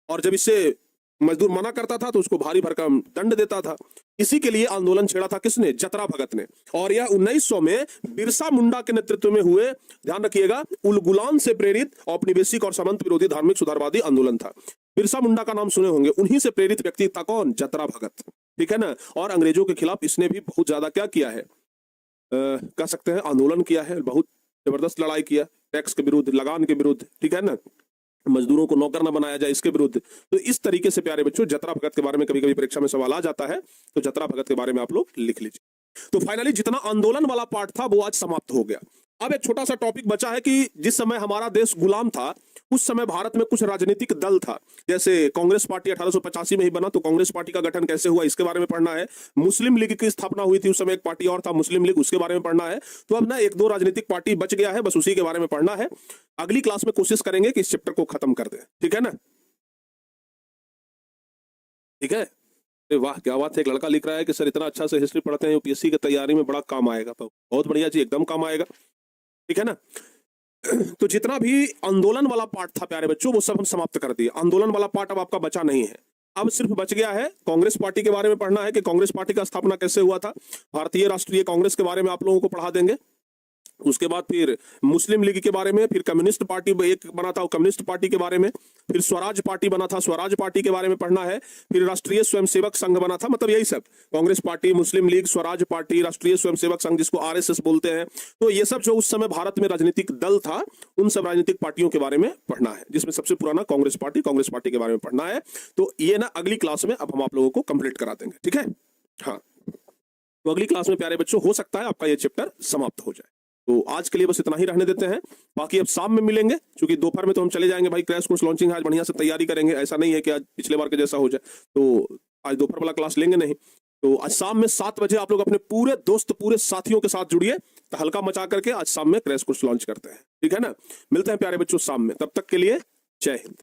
और जब इससे मजदूर मना करता था तो उसको भारी भरकम दंड देता था। इसी के लिए आंदोलन छेड़ा था किसने? जतरा भगत ने। और यह 1900 में बिरसा मुंडा के नेतृत्व में हुए, ध्यान रखिएगा, उलगुलान से प्रेरित औपनिवेशिक और सामंत विरोधी धार्मिक सुधारवादी आंदोलन था। बिरसा मुंडा का नाम सुने होंगे, उन्हीं से प्रेरित व्यक्ति था कौन? जतरा भगत। ठीक है ना? और अंग्रेजों के खिलाफ इसने भी बहुत ज्यादा क्या किया है, कह सकते हैं आंदोलन किया है, बहुत जबरदस्त लड़ाई किया, टैक्स के विरुद्ध, लगान के विरुद्ध, ठीक है ना, मजदूरों को नौकर न बनाया जाए इसके विरुद्ध। तो इस तरीके से प्यारे बच्चों जतरा भगत के बारे में कभी कभी परीक्षा में सवाल आ जाता है, तो जतरा भगत के बारे में आप लोग लिख लीजिए। तो फाइनली जितना आंदोलन वाला पार्ट था वो आज समाप्त हो गया। अब एक छोटा सा टॉपिक बचा है कि जिस समय हमारा देश गुलाम था उस समय भारत में कुछ राजनीतिक दल था। जैसे कांग्रेस पार्टी 1885 में ही बना, तो कांग्रेस पार्टी का गठन कैसे हुआ इसके बारे में पढ़ना है। मुस्लिम लीग की स्थापना हुई थी, उस समय एक पार्टी और था मुस्लिम लीग, उसके बारे में पढ़ना है। तो अब ना एक दो राजनीतिक पार्टी बच गया है, बस उसी के बारे में पढ़ना है। अगली क्लास में कोशिश करेंगे कि इस चैप्टर को खत्म कर दें। ठीक है ना? ठीक है? वाह क्या बात है। एक लड़का लिख रहा है कि सर इतना अच्छा से हिस्ट्री पढ़ते हैं, यूपीएससी की तैयारी में बड़ा काम आएगा। तो बहुत बढ़िया जी, एकदम काम आएगा। ठीक है ना? तो जितना भी आंदोलन वाला पार्ट था प्यारे बच्चों वो सब हम समाप्त कर दिए। आंदोलन वाला पार्ट अब आपका बचा नहीं है। अब सिर्फ बच गया है कांग्रेस पार्टी के बारे में पढ़ना है कि कांग्रेस पार्टी का स्थापना कैसे हुआ था। भारतीय राष्ट्रीय कांग्रेस के बारे में आप लोगों को पढ़ा देंगे। उसके बाद फिर मुस्लिम लीग के बारे में, फिर कम्युनिस्ट पार्टी एक बना था, कम्युनिस्ट पार्टी के बारे में, फिर स्वराज पार्टी बना था, स्वराज पार्टी के बारे में पढ़ना है, फिर राष्ट्रीय स्वयंसेवक संघ बना था। मतलब यही सब, कांग्रेस पार्टी, मुस्लिम लीग, स्वराज पार्टी, राष्ट्रीय स्वयंसेवक संघ जिसको आरएसएस बोलते हैं। तो ये सब जो उस समय भारत में राजनीतिक दल था, उन सब राजनीतिक पार्टियों के बारे में पढ़ना है, जिसमें सबसे पुराना कांग्रेस पार्टी के बारे में पढ़ना है। तो ये ना अगली क्लास में अब हम आप लोगों को कंप्लीट करा देंगे। ठीक है? हाँ, तो अगली क्लास में प्यारे बच्चों हो सकता है आपका ये चैप्टर समाप्त हो जाए। तो आज के लिए बस इतना ही रहने देते हैं, बाकी अब शाम में मिलेंगे, क्योंकि दोपहर में तो हम चले जाएंगे भाई क्रैश कोर्स लॉन्चिंग है, आज बढ़िया से तैयारी करेंगे, ऐसा नहीं है कि आज पिछले बार के जैसा हो जाए, तो आज दोपहर वाला क्लास लेंगे नहीं। तो आज शाम में 7 बजे आप लोग अपने पूरे दोस्त पूरे साथियों के साथ जुड़िए, तो हल्का मचा करके आज शाम में क्रैश कोर्स लॉन्च करते हैं, ठीक है ना। मिलते हैं प्यारे बच्चों शाम में, तब तक के लिए जय हिंद।